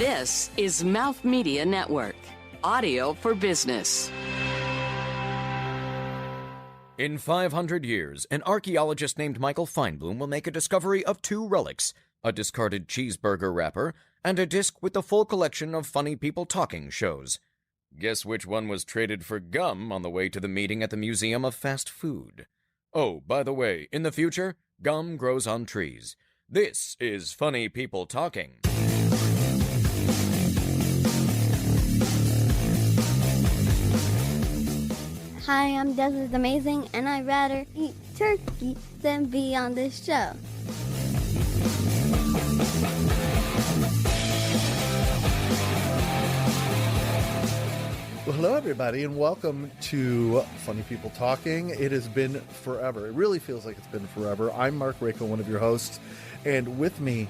This is Mouth Media Network, audio for business. In 500 years, an archaeologist named Michael Feinblum will make a discovery of two relics, a discarded cheeseburger wrapper and a disc with the full collection of funny people talking shows. Guess which one was traded for gum on the way to the meeting at the Museum of Fast Food? Oh, by the way, in the future, gum grows on trees. This is Funny People Talking. Hi, I'm Desmond Is Amazing, and I'd rather eat turkey than be on this show. Well, hello, everybody, and welcome to Funny People Talking. It has been forever. It really feels like it's been forever. I'm Marc Raco, one of your hosts, and with me,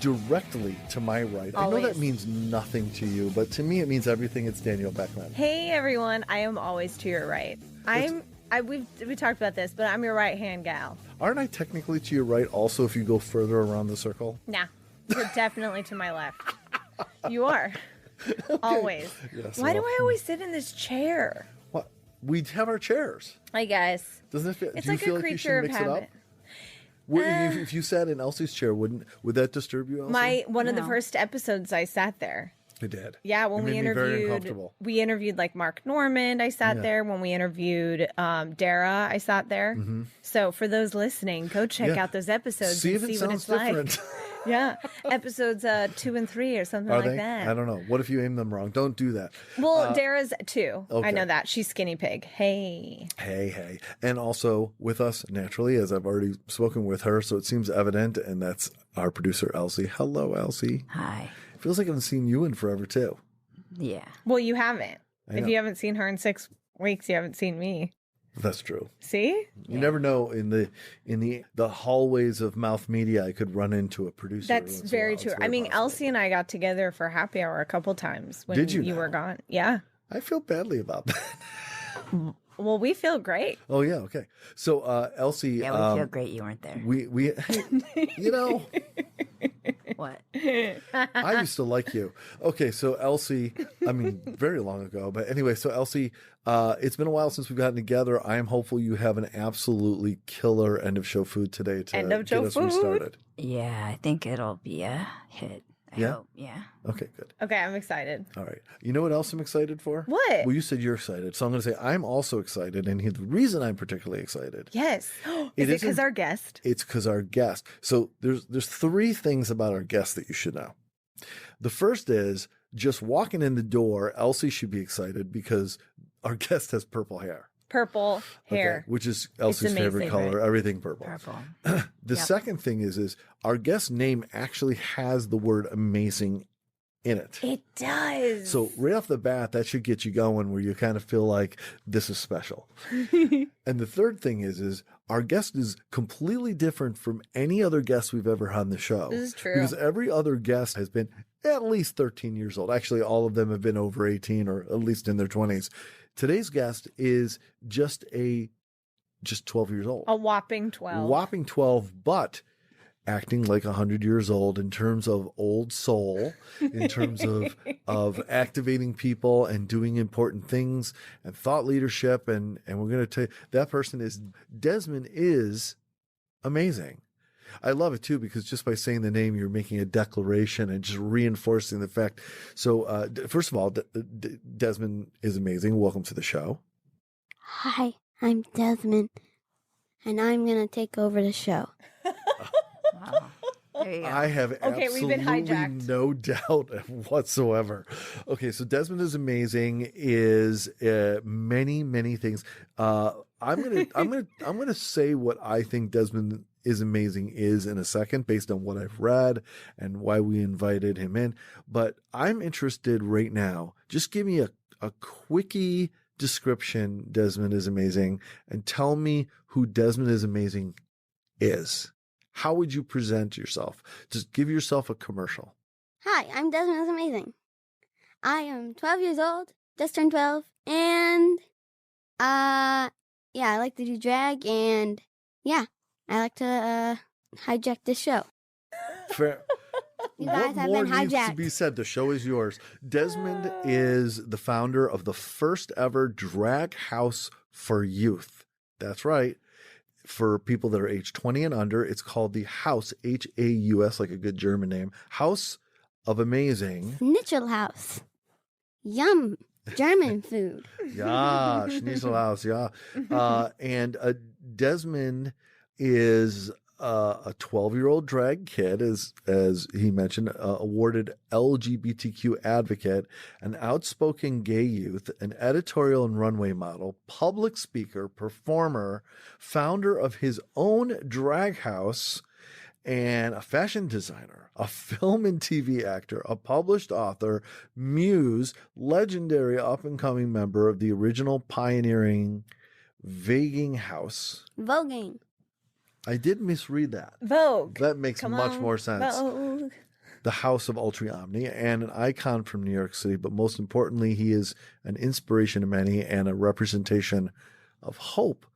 directly to my right, I know that means nothing to you, but to me it means everything. It's Danielle Beckmann. Hey, everyone. I am always to your right. We talked about this, but I'm your right-hand gal. Aren't I technically to your right also if you go further around the circle? Nah, you're definitely to my left. You are. Okay. Always. Yes, Why do I always sit in this chair? What? We have our chairs. I guess. Doesn't it feel? It's do you like feel a like you creature should of mix habit. it up? If you sat in Elsie's chair, would that disturb you, Elsie? One of the first episodes, I sat there. It did. Yeah, when we interviewed like Mark Normand, I sat there. When we interviewed Dara, I sat there. Mm-hmm. So for those listening, go check out those episodes and see what it's different. like. Yeah, episodes 2 and 3 or something like that. I don't know. What if you aim them wrong? Don't do that. Well, Dara's 2. Okay. I know that. She's skinny pig. Hey. And also with us, naturally, as I've already spoken with her, so it seems evident, and that's our producer, Elsie. Hello, Elsie. Hi. It feels like I haven't seen you in forever, too. Yeah. Well, you haven't. If you haven't seen her in 6 weeks, you haven't seen me. That's true. See? You never know. In the hallways of Mouth Media, I could run into a producer. That's very true. I mean, possible. Elsie and I got together for happy hour a couple times when Did you were gone. Yeah. I feel badly about that. Well, we feel great. Oh yeah, okay. So Elsie, Yeah, we feel great you weren't there. We you know. What? I used to like you. Okay, so Elsie, I mean, very long ago, but anyway, so Elsie, it's been a while since we've gotten together. I am hopeful you have an absolutely killer end of show food today to get us restarted. Yeah, I think it'll be a hit. I hope. Yeah. Okay, good. Okay, I'm excited. All right. You know what else I'm excited for? What? Well, you said you're excited, so I'm going to say I'm also excited, and the reason I'm particularly excited. Yes. Is it because our guest? It's because our guest. So there's 3 things about our guest that you should know. The first is just walking in the door, Elsie should be excited because our guest has purple hair. Purple hair. Okay, which is Elsie's favorite color, right? Everything purple. The second thing is our guest name actually has the word amazing in it. It does. So right off the bat, that should get you going where you kind of feel like this is special. And the third thing is our guest is completely different from any other guest we've ever had on the show. This is true. Because every other guest has been at least 13 years old. Actually, all of them have been over 18 or at least in their 20s. Today's guest is just 12 years old. A whopping 12. Whopping 12, but acting like 100 years old in terms of old soul, in terms of activating people and doing important things and thought leadership. And we're going to tell you that person is Desmond Is Amazing. I love it too, because just by saying the name, you're making a declaration and just reinforcing the fact. So first of all, Desmond Is Amazing. Welcome to the show. Hi, I'm Desmond, and I'm going to take over the show. Wow. There you go. I have absolutely no doubt whatsoever. Okay, so Desmond Is Amazing is many things. I'm gonna say what I think Desmond Is Amazing is in a second, based on what I've read and why we invited him in. But I'm interested right now. Just give me a quickie description, Desmond Is Amazing, and tell me who Desmond Is Amazing is. How would you present yourself? Just give yourself a commercial. Hi, I'm Desmond Is Amazing. I am 12 years old, just turned 12, and I like to do drag, and I like to hijack this show. You guys have more been needs to hijacked. be said? The show is yours. Desmond is the founder of the first ever drag house for youth. That's right. For people that are age 20 and under, it's called the House, H-A-U-S, like a good German name, House of Amazing. Schnitzelhaus. Yum. German food. Yeah, Schnitzelhaus, yeah. And Desmond is a 12-year-old drag kid, as he mentioned, awarded LGBTQ advocate, an outspoken gay youth, an editorial and runway model, public speaker, performer, founder of his own drag house, and a fashion designer, a film and TV actor, a published author, muse, legendary up-and-coming member of the original pioneering voguing house. Voguing. I did misread that. Vogue. That makes much more sense. Vogue. The House of UltraOmni, and an icon from New York City, but most importantly, he is an inspiration to many and a representation of hope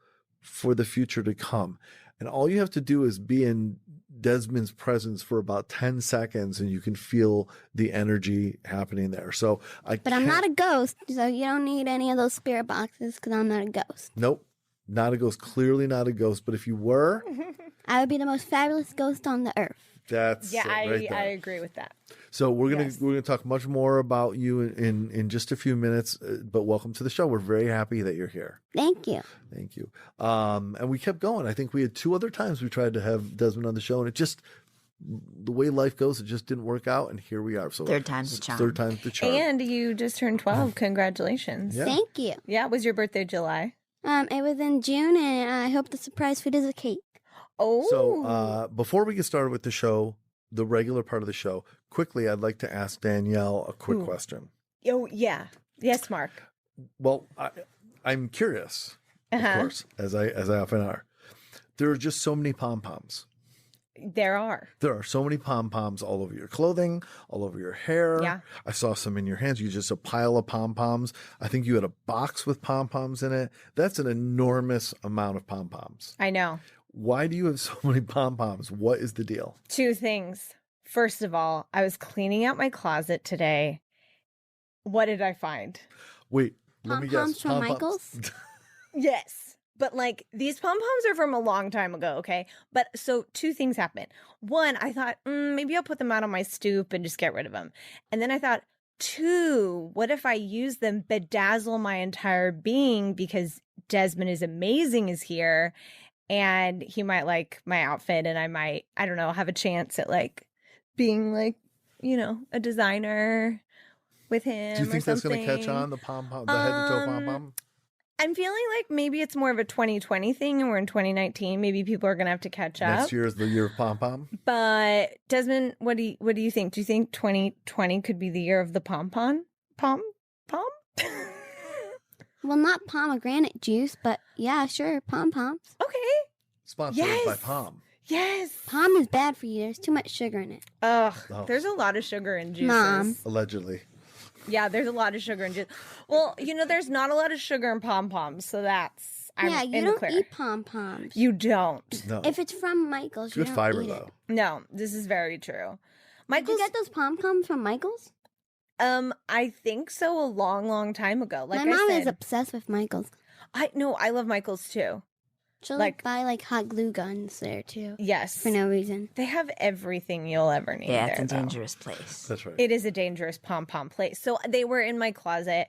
for the future to come. And all you have to do is be in Desmond's presence for about 10 seconds and you can feel the energy happening there. So But I'm not a ghost, so you don't need any of those spirit boxes because I'm not a ghost. Nope. Not a ghost. Clearly not a ghost. But if you were, I would be the most fabulous ghost on the earth. That's right there. I agree with that. So we're gonna talk much more about you in just a few minutes. But welcome to the show. We're very happy that you're here. Thank you. Thank you. And we kept going. I think we had 2 other times we tried to have Desmond on the show, and it just, the way life goes, it just didn't work out. And here we are. So third time's the charm. Third time's the charm. And you just turned 12. Congratulations. Yeah. Thank you. Yeah, was your birthday July? It was in June, and I hope the surprise food is a cake. Oh. So before we get started with the show, the regular part of the show, quickly, I'd like to ask Danielle a quick question. Oh, yeah. Yes, Mark. Well, I'm curious, of course, as I often are. There are just so many pom-poms. There are. There are so many pom-poms all over your clothing, all over your hair. Yeah. I saw some in your hands. You just a pile of pom-poms. I think you had a box with pom-poms in it. That's an enormous amount of pom-poms. I know. Why do you have so many pom-poms? What is the deal? 2 things. First of all, I was cleaning out my closet today. What did I find? Wait, let me guess. Pom-poms from Michael's? Yes. But like these pom-poms are from a long time ago, okay? But so 2 things happened. 1, I thought, maybe I'll put them out on my stoop and just get rid of them. And then I thought, 2, what if I use them, bedazzle my entire being because Desmond Is Amazing is here and he might like my outfit and I might, I don't know, have a chance at like being like, you know, a designer with him. Do you think that's going to catch something. on, the pom-pom, the head-to-toe pom-pom? I'm feeling like maybe it's more of a 2020 thing and we're in 2019. Maybe people are going to have to catch up. Next year is the year of pom-pom? But Desmond, what do you think? Do you think 2020 could be the year of the pom-pom? Pom-pom? Well, not pomegranate juice, but yeah, sure, pom-poms. Okay. Sponsored by Pom. Yes. Pom is bad for you. There's too much sugar in it. Ugh, Oh. there's a lot of sugar in juices. Mom. Allegedly. Yeah, there's a lot of sugar in juice. Well, you know, there's not a lot of sugar in pom-poms, so that's I'm yeah, you in the don't clear. eat pom-poms. You don't. No. If it's from Michael's, Good you don't fiber, eat though. No, this is very true. Did Michael's, you get those pom-poms from Michael's? I think so a long time ago. Like My mom I said, is obsessed with Michael's. I love Michael's too. She'll Like- buy like hot glue guns there too Yes. for no reason. They have everything you'll ever need. Yeah, there, it's a though. dangerous place. That's right. It is a dangerous pom-pom place. So they were in my closet.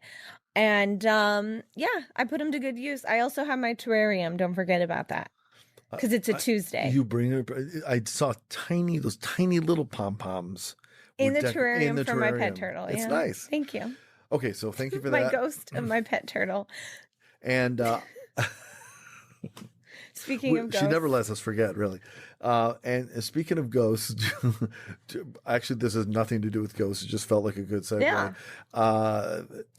And yeah, I put them to good use. I also have my terrarium. Don't forget about that. Because it's a Tuesday. You bring it. I saw those tiny little pom-poms. in were the terrarium in the for my pet terrarium. turtle. It's Yeah. nice. Thank you. Okay, so thank you for My that. ghost of my pet turtle. And Speaking of ghosts. she never lets us forget, really. And speaking of ghosts, actually, this has nothing to do with ghosts. It just felt like a good segue. Yeah.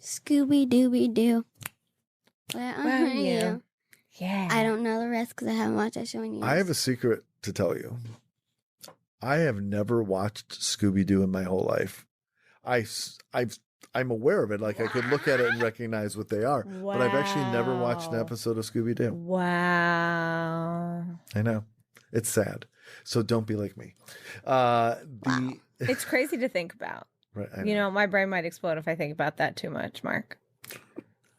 Scooby-Dooby-Doo. Where Where are are you? you? Yeah. I don't know the rest because I haven't watched that show in years. I have a secret to tell you. I have never watched Scooby-Doo in my whole life. I'm aware of it. Like I could look at it and recognize what they are. But I've actually never watched an Wow. episode of Scooby-Doo. Wow. I know. It's sad. So don't be like me. The It's crazy to think about. Right. You know, my brain might explode if I think about that too much, Mark.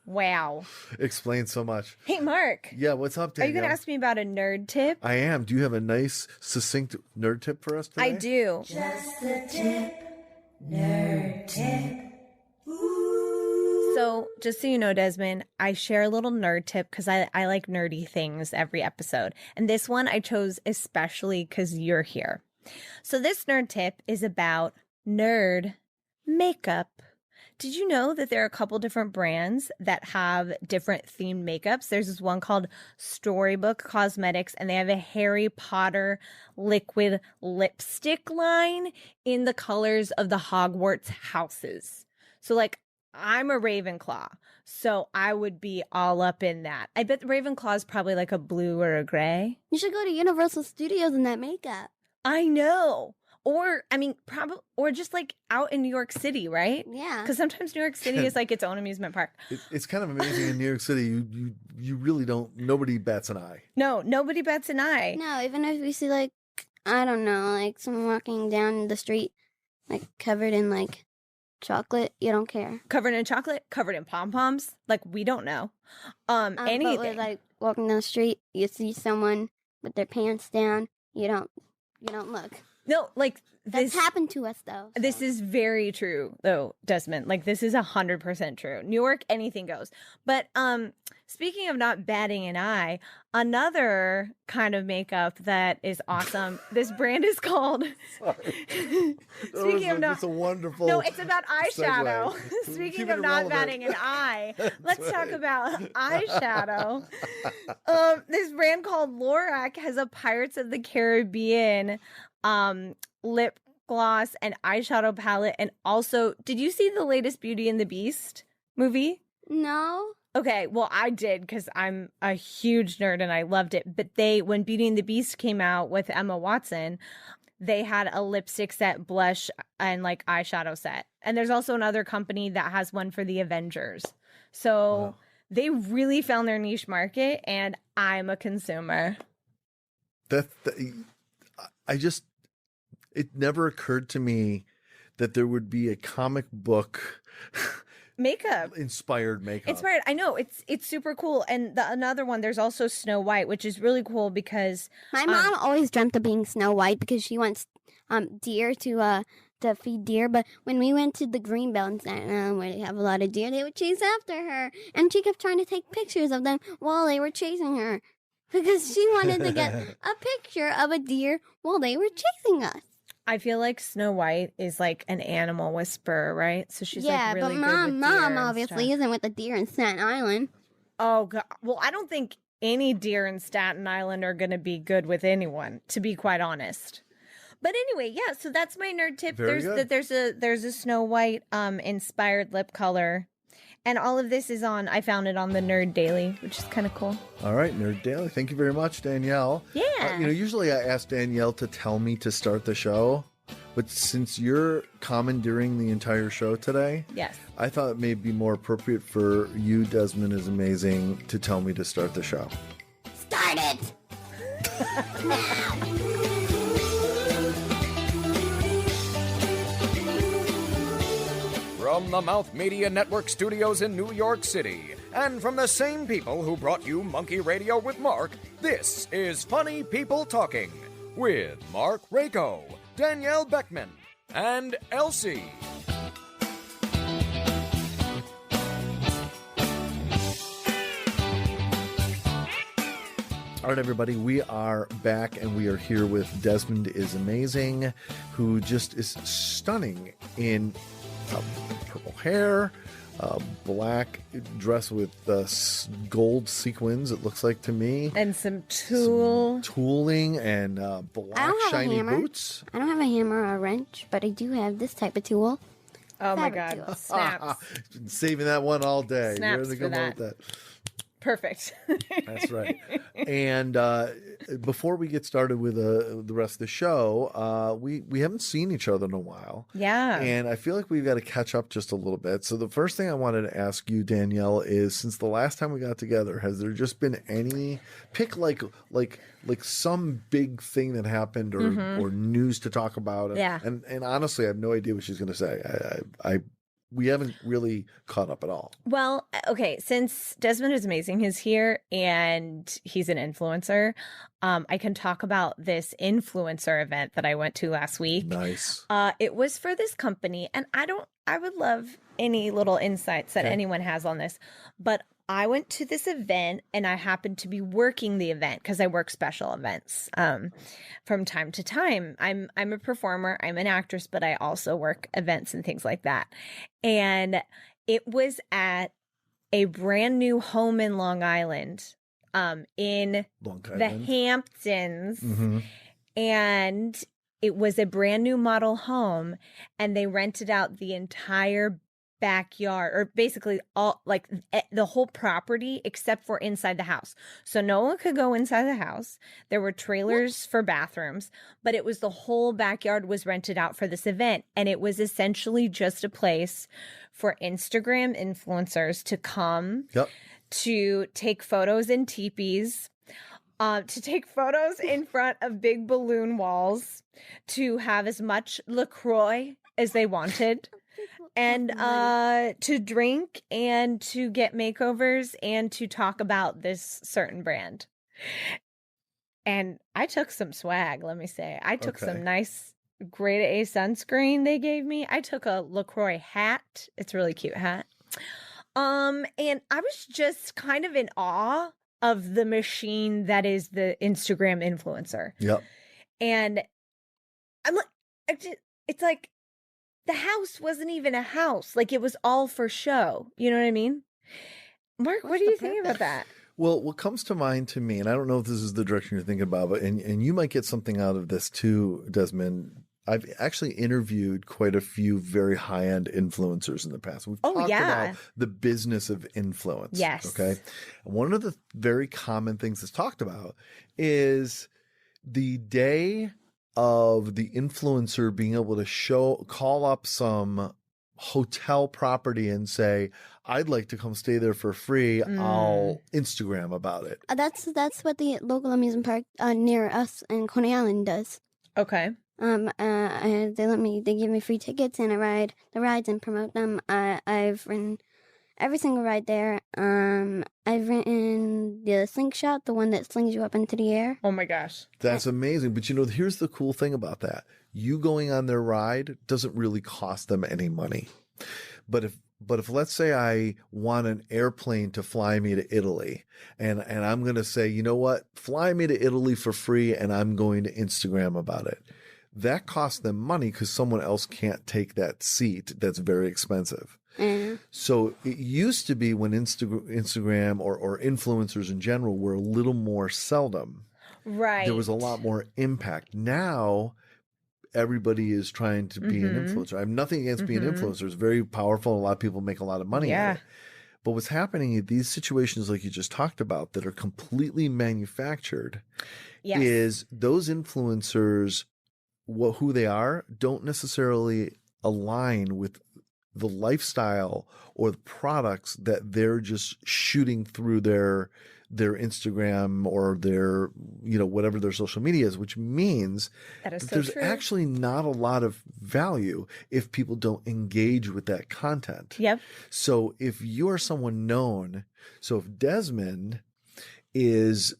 Wow. Explains so much. Hey, Mark. Yeah, what's up, Are Danielle? you going to ask me about a nerd tip? I am. Do you have a nice, succinct nerd tip for us today? I do. Just the tip, nerd tip. So, just so you know, Desmond, I share a little nerd tip because I like nerdy things every episode. And this one I chose especially because you're here. So, this nerd tip is about nerd makeup. Did you know that there are a couple different brands that have different themed makeups? There's this one called Storybook Cosmetics, and they have a Harry Potter liquid lipstick line in the colors of the Hogwarts houses. So, like, I'm a Ravenclaw, so I would be all up in that. I bet Ravenclaw is probably like a blue or a gray. You should go to Universal Studios in that makeup. I know. Or, I mean, probably, or just like out in New York City, right? Yeah. Because sometimes New York City is like its own amusement park. It's kind of amazing in New York City. You really don't. Nobody bats an eye. No, nobody bats an eye. No, even if we see, like, I don't know, like someone walking down the street, like covered in like chocolate, you don't care. Covered in chocolate, covered in pom-poms, like we don't know. Anything. But with, like, walking down the street, you see someone with their pants down, you don't look. No, like That's this happened to us though. So. This is very true though, Desmond. Like this is 100% true. New York, anything goes. But speaking of not batting an eye, another kind of makeup that is awesome. This brand is called Speaking of not, it's a wonderful. no, it's about eyeshadow. segue. Speaking Keep of it not relevant. batting an eye, let's talk about eyeshadow. This brand called Lorac has a Pirates of the Caribbean lip gloss and eyeshadow palette. And also, did you see the latest Beauty and the Beast movie? No. Okay, well, I did because I'm a huge nerd and I loved it. But when Beauty and the Beast came out with Emma Watson, they had a lipstick set, blush, and like eyeshadow set. And there's also another company that has one for the Avengers. So Wow. they really found their niche market, and I'm a consumer. It never occurred to me that there would be a comic book Makeup. inspired makeup. Inspired. I know. It's super cool. And another one, there's also Snow White, which is really cool because My mom always dreamt of being Snow White because she wants deer to feed deer. But when we went to the Greenbelt in Staten Island where they have a lot of deer, they would chase after her, and she kept trying to take pictures of them while they were chasing her because she wanted to get a picture of a deer while they were chasing us. I feel like Snow White is like an animal whisperer, right? So she's yeah, like really but good with deer mom and obviously stuff. isn't with the deer in Staten Island. Oh god. Well, I don't think any deer in Staten Island are going to be good with anyone, to be quite honest. But anyway, yeah, so that's my nerd tip. Very good. There's a Snow White inspired lip color. And all of this is I found it on the Nerd Daily, which is kind of cool. All right, Nerd Daily. Thank you very much, Danielle. Yeah. Usually I ask Danielle to tell me to start the show, but since you're commandeering the entire show today, Yes. I thought it may be more appropriate for you, Desmond Is Amazing, to tell me to start the show. Start it! From the Mouth Media Network studios in New York City, and from the same people who brought you Monkey Radio with Mark, this is Funny People Talking with Marc Raco, Danielle Beckmann, and Elsie. All right, everybody, we are back, and we are here with Desmond Is Amazing, who just is stunning in purple hair, black dress with gold sequins, it looks like to me. And some tulle. Tooling and I black don't have shiny a hammer. boots. I don't have a hammer or a wrench, but I do have this type of tool. Oh my Fabric god. tulle. Snaps. Been saving that one all day. Snaps You're in a for good mood that. with that. Perfect. That's right. And before we get started with the rest of the show, we haven't seen each other in a while. Yeah. And I feel like we've got to catch up just a little bit. So the first thing I wanted to ask you, Danielle, is since the last time we got together, has there just been any like some big thing that happened or news to talk about? Yeah. And honestly, I have no idea what she's going to say. We haven't really caught up at all. Well, okay, since Desmond Is Amazing is here and he's an influencer, I can talk about this influencer event that I went to last week. Nice. It was for this company, and I would love any little insights that anyone has on this, but I went to this event and I happened to be working the event because I work special events from time to time. I'm a performer, I'm an actress, but I also work events and things like that. And it was at a brand new home in Long Island, in the Hamptons. Mm-hmm. And it was a brand new model home, and they rented out the entire backyard, or basically all, like the whole property except for inside the house. So no one could go inside the house. There were trailers for bathrooms, but it was the whole backyard was rented out for this event. And it was essentially just a place for Instagram influencers to come, to take photos in teepees, to take photos in front of big balloon walls, to have as much LaCroix as they wanted, and to drink and to get makeovers and to talk about this certain brand. And I took some swag, let me say. I took some nice grade A sunscreen they gave me. I took a LaCroix hat. It's a really cute hat. And I was just kind of in awe of the machine that is the Instagram influencer. Yep. And I'm like, it's like, the house wasn't even a house. Like, it was all for show. You know what I mean? Mark, what do you think about that? Well, what comes to mind to me, and I don't know if this is the direction you're thinking about, but and you might get something out of this too, Desmond. I've actually interviewed quite a few very high-end influencers in the past. We've talked about the business of influence. Yes. Okay. And one of the very common things that's talked about is the day of the influencer being able to call up some hotel property and say, I'd like to come stay there for free. I'll Instagram about it. That's what the local amusement park near us in Coney Island does. Okay. They give me free tickets and I ride the rides and promote them. I've ridden every single ride there. I've ridden the slingshot, the one that slings you up into the air. Oh my gosh. That's amazing. But here's the cool thing about that. You going on their ride doesn't really cost them any money. But if let's say I want an airplane to fly me to Italy and I'm going to say, you know what, fly me to Italy for free and I'm going to Instagram about it. That costs them money because someone else can't take that seat. That's very expensive. So it used to be when Instagram or influencers in general were a little more seldom. Right. There was a lot more impact. Now everybody is trying to be an influencer. I have nothing against being an influencer. It's very powerful. A lot of people make a lot of money at it. But what's happening in these situations like you just talked about that are completely manufactured is those influencers, who they are, don't necessarily align with the lifestyle or the products that they're just shooting through their Instagram or their, whatever their social media is, which means that there's actually not a lot of value if people don't engage with that content. Yep. So if you are someone known, so if Desmond is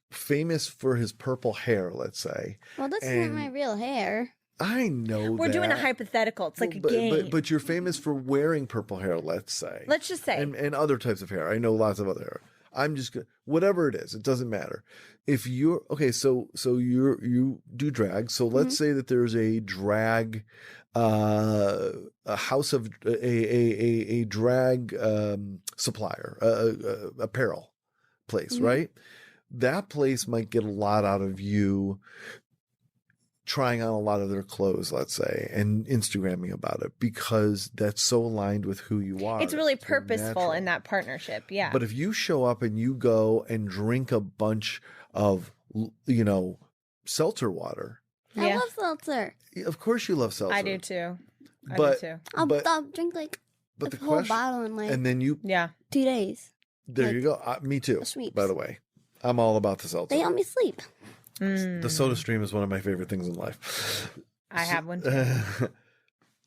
famous for his purple hair, let's say. Well, that's not my real hair. I know We're doing a hypothetical. It's like a game. But you're famous for wearing purple hair, let's say. Let's just say. And other types of hair. I know lots of other hair. I'm just going to, whatever it is, it doesn't matter. If you're, okay, so you do drag. So let's say that there's a drag, a house of, a drag supplier, apparel place, right? That place might get a lot out of you trying on a lot of their clothes, let's say, and Instagramming about it because that's so aligned with who you are. It's really very purposeful natural. in that partnership. Yeah. But if you show up and you go and drink a bunch of, seltzer water, I love seltzer. of course you love seltzer. I do too. But I'll drink like but a the whole question, bottle in like and then you 2 days. there like, you go. Me too. sweeps. By the way, I'm all about the seltzer. They help me sleep. The Soda Stream is one of my favorite things in life. I have one too.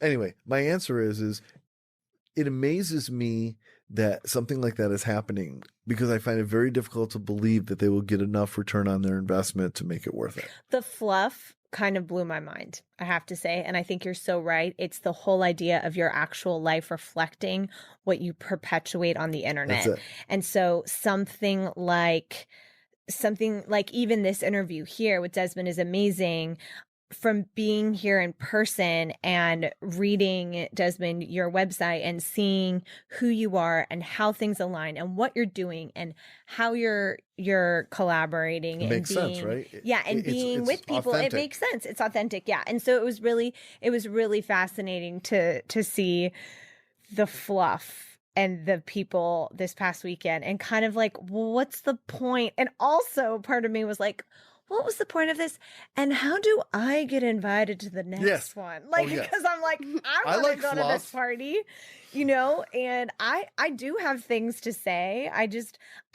Anyway, my answer is it amazes me that something like that is happening because I find it very difficult to believe that they will get enough return on their investment to make it worth it. The fluff kind of blew my mind, I have to say. And I think you're so right. It's the whole idea of your actual life reflecting what you perpetuate on the internet. That's it. And so something like even this interview here with Desmond Is Amazing, from being here in person and reading, Desmond, your website and seeing who you are and how things align and what you're doing and how you're collaborating. It and makes being, sense, right? Yeah, and being with people, authentic. it makes sense. It's authentic, yeah. And so it was really fascinating to see the fluff and the people this past weekend and kind of like, well, what's the point? And also part of me was like, what was the point of this? And how do I get invited to the next one? Like, because I'm like, I want to go to this party, and I do have things to say. I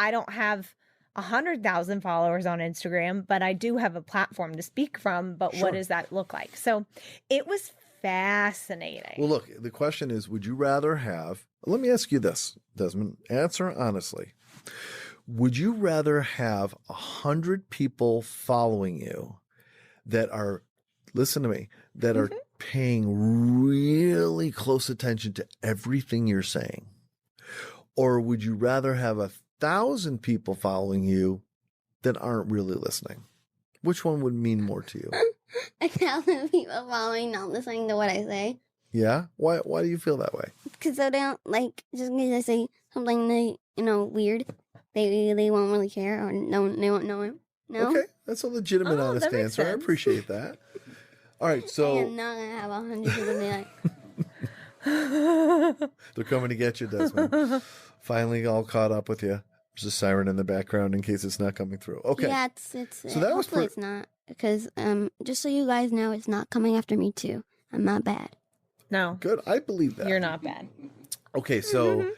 don't have 100,000 followers on Instagram, but I do have a platform to speak from. But what does that look like? So it was fascinating. Well, look, the question is, would you rather have, let me ask you this, Desmond, answer honestly. Would you rather have 100 people following you that are, listen to me, that are paying really close attention to everything you're saying? Or would you rather have 1,000 people following you that aren't really listening? Which one would mean more to you? 1,000 people following, not listening to what I say. Yeah? Why do you feel that way? Because they don't, just because I say something, weird, they won't really care or they won't know him. No? Okay, that's a legitimate, honest answer. I appreciate that. All right, so... I am not going to have 100 people be like... They're coming to get you, Desmond. Finally all caught up with you. There's a siren in the background in case it's not coming through. Okay. Yeah, it's so that was hopefully it's not. Because, just so you guys know, it's not coming after me, too. I'm not bad. No. Good. I believe that. You're not bad. Okay, so...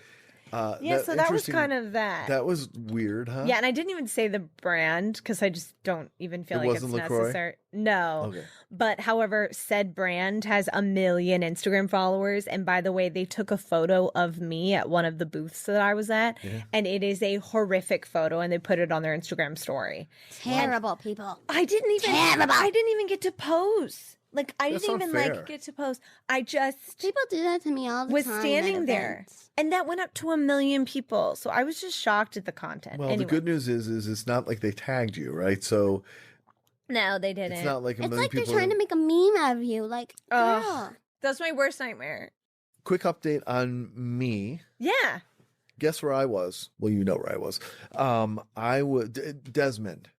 so that was kind of that. That was weird, huh? Yeah, and I didn't even say the brand because I just don't even feel like it's necessary. No. Okay. But however, said brand has 1 million Instagram followers. And by the way, they took a photo of me at one of the booths that I was at. Yeah. And it is a horrific photo. And they put it on their Instagram story. Terrible people. I didn't even get to pose. Like, I That's didn't even unfair. get to pose. I just people do that to me all the was time. standing there, and that went up to 1 million people. So I was just shocked at the content. Well, anyway. the good news is it's not like they tagged you, right? So no, they didn't. It's not like it's million like they're people. trying to make a meme out of you. Like, girl. That's my worst nightmare. Quick update on me. Yeah. Guess where I was? Well, you know where I was. I was Desmond.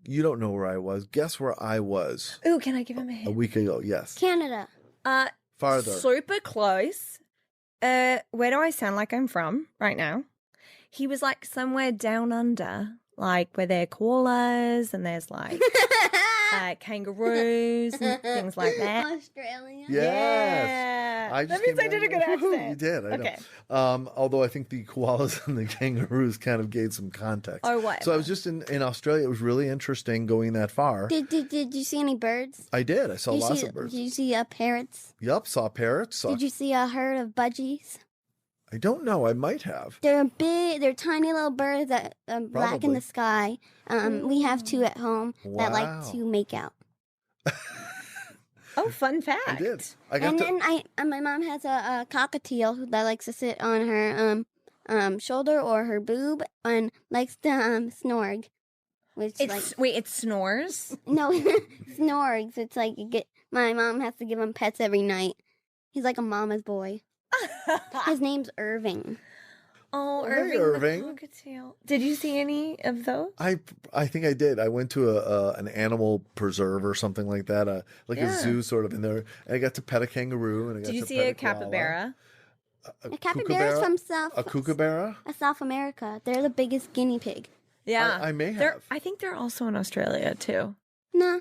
You don't know where I was. Guess where I was? Ooh, can I give him a hint? A week ago, yes. Canada. Farther. Super close. Where do I sound like I'm from right now? He was like somewhere down under, like where there are koalas and there's like kangaroos and things like that. Australia. Yes. Yeah. That means I did a good accent. You did. I Okay. know. Although I think the koalas and the kangaroos kind of gave some context. Or what? So I was just in Australia. It was really interesting going that far. Did you see any birds? I did. I saw lots of birds. Did you see parrots? Yup, saw parrots. Did you see a herd of budgies? I don't know. I might have. They're tiny little birds that black in the sky. We have two at home that like to make out. Oh, fun fact! I did. My mom has a cockatiel that likes to sit on her shoulder or her boob and likes to snorg. Which it snores? No, snorgs. It's like my mom has to give him pets every night. He's like a mama's boy. His name's Irving. Oh, Hey, Irving. Irving. The cockatiel. Did you see any of those? I think I did. I went to an animal preserve or something like that, a zoo sort of in there. And I got to pet a kangaroo. And I got Did you to see pet a capybara? The capybara's from kookaburra? South America. They're the biggest guinea pig. Yeah, I may have. I think they're also in Australia too. Nah.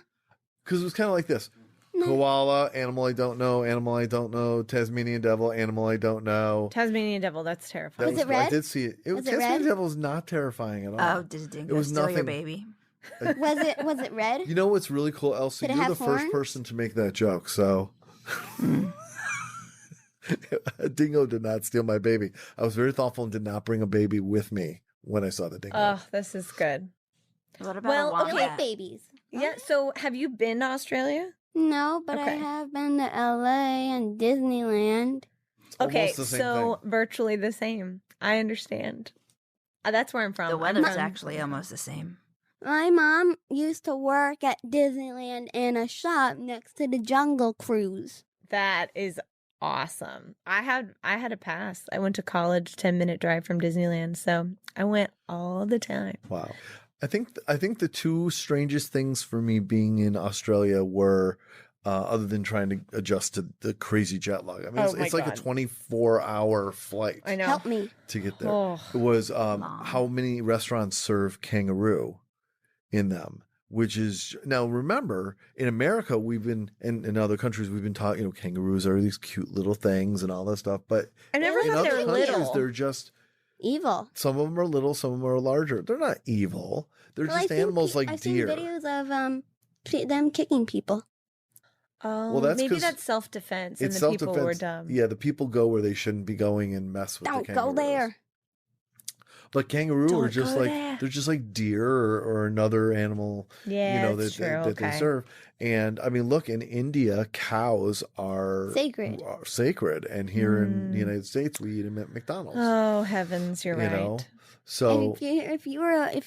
Because it was kind of like this. Koala, animal I don't know, animal I don't know, Tasmanian devil, animal I don't know. Tasmanian devil, that's terrifying. Was it red? I did see it. Was it Tasmanian red? devil is not terrifying at all. Oh, did it It was steal your nothing. baby? Was it red? You know what's really cool, Elsie? Did it You're have the first horns? person to make that joke, so. Dingo did not steal my baby. I was very thoughtful and did not bring a baby with me when I saw the dingo. Oh, this is good. What about Well, a wombat? I like babies. Yeah, so have you been to Australia? No, but I Okay. have been to LA and Disneyland. Okay, Almost the same so thing. virtually the same. I understand. That's where I'm from. The I'm weather's from- actually almost the same. My mom used to work at Disneyland in a shop next to the Jungle Cruise. That is awesome. I had a pass. I went to college, 10-minute drive from Disneyland, so I went all the time. Wow. I think the two strangest things for me being in Australia were, other than trying to adjust to the crazy jet lag. I mean, Oh my it's like a God. 24-hour flight I know. Help me. to get there. Oh. It was how many restaurants serve kangaroo in them, which is now remember in America we've been and in other countries we've been taught kangaroos are these cute little things and all that stuff, but I never in thought they other were countries little. they're just Evil. some of them are little, some of them are larger. They're not evil. They're Well, just I've seen animals like I've deer. seen videos of them kicking people. Oh, Well, that's maybe 'cause that's self-defense, and It's the people were self-defense. dumb. Yeah, the people go where they shouldn't be going and mess with Don't the go kangaroos. there. But kangaroo are Don't just go like there. they're just like deer or another animal, Yeah, that it's true. that they Okay. serve. And I mean, look, in India, cows are Sacred. sacred, and here in the United States, we eat them at McDonald's. Oh heavens, you're you right. know, And so if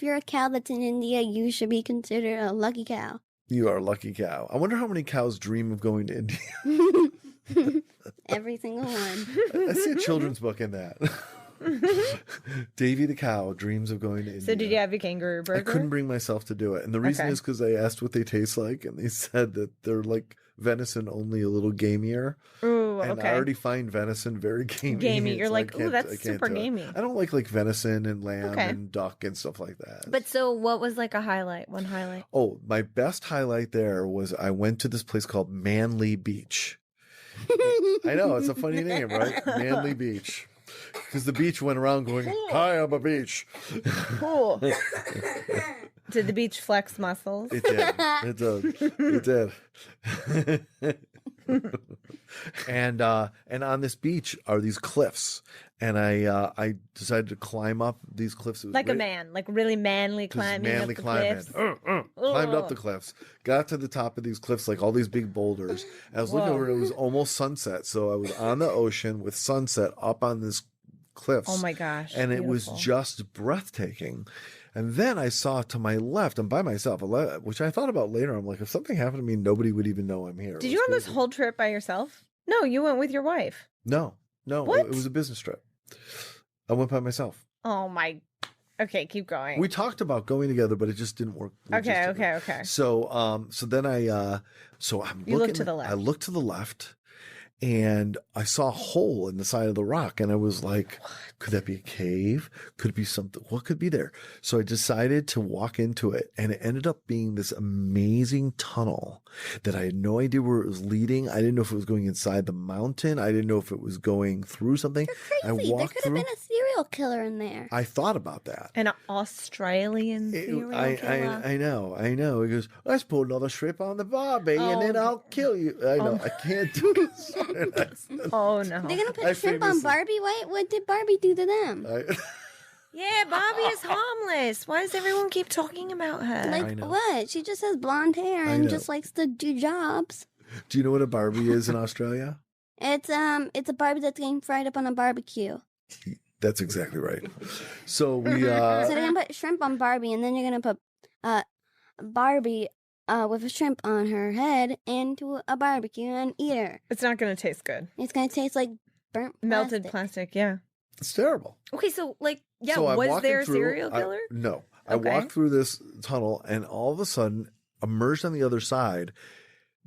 you're a cow that's in India, you should be considered a lucky cow. you are a lucky cow. I wonder how many cows dream of going to India. Every single one. I see a children's book in that. Davy the cow dreams of going to India. So did you have a kangaroo burger? I couldn't bring myself to do it. And the reason Okay. is because I asked what they taste like, and they said that they're like venison, only a little gamier. Ooh, And okay. I already find venison very gamey. Gamey. You're so like, I ooh, can't- that's I can't super do it. gamey. I don't like venison and lamb Okay. and duck and stuff like that. But so what was like a highlight? One highlight? Oh, my best highlight there was I went to this place called Manly Beach. I know, it's a funny name, right? Manly Beach. Because the beach went around going, "Hi, I'm a beach." Cool. Did the beach flex muscles? It did. It did. It did. And on this beach are these cliffs, and I decided to climb up these cliffs. It was Like a right- man, like really manly Just climbing manly up the climbing. cliffs. Climbed up the cliffs, got to the top of these cliffs, like all these big boulders. And I was looking Whoa. over, it was almost sunset. So I was on the ocean with sunset up on this cliffs. Oh my gosh. And it was beautiful. just breathtaking. And then I saw to my left, I'm by myself, which I thought about later. I'm like, if something happened to me, nobody would even know I'm here. It Did was you on this crazy. whole trip by yourself? No, you went with your wife. No. What? It was a business trip. I went by myself. Oh my. Okay, keep going. We talked about going together, but it just didn't work. Okay, logistically. okay. So, so then I'm You looking looked to the left. I looked to the left, and I saw a hole in the side of the rock, and I was like, could that be a cave? Could it be something? What could be there? So I decided to walk into it, and it ended up being this amazing tunnel that I had no idea where it was leading. I didn't know if it was going inside the mountain. I didn't know if it was going through something. I Crazy. There walked could have through. been a serial killer in there. I thought about that. An Australian serial killer. I know. He goes, let's put another strip on the barbie and then Oh. I'll kill you. I know, I can't do this. Oh no. They're gonna put I shrimp on famously- Barbie. What did Barbie do to them? Yeah, Bobby is harmless. Why does everyone keep talking about her? Like know. what? She just has blonde hair I and know. just likes to do jobs. Do you know what a Barbie is in Australia? It's a Barbie that's getting fried up on a barbecue. That's exactly right. So we, So they're gonna put shrimp on Barbie, and then you're gonna put Barbie with a shrimp on her head into a barbecue and eat her. It's not going to taste good. It's gonna taste like burnt Melted plastic. plastic, yeah. It's terrible. Okay, so like, yeah, So I'm was walking there a through- serial killer? No. I Okay. walked through this tunnel, and all of a sudden, emerged on the other side,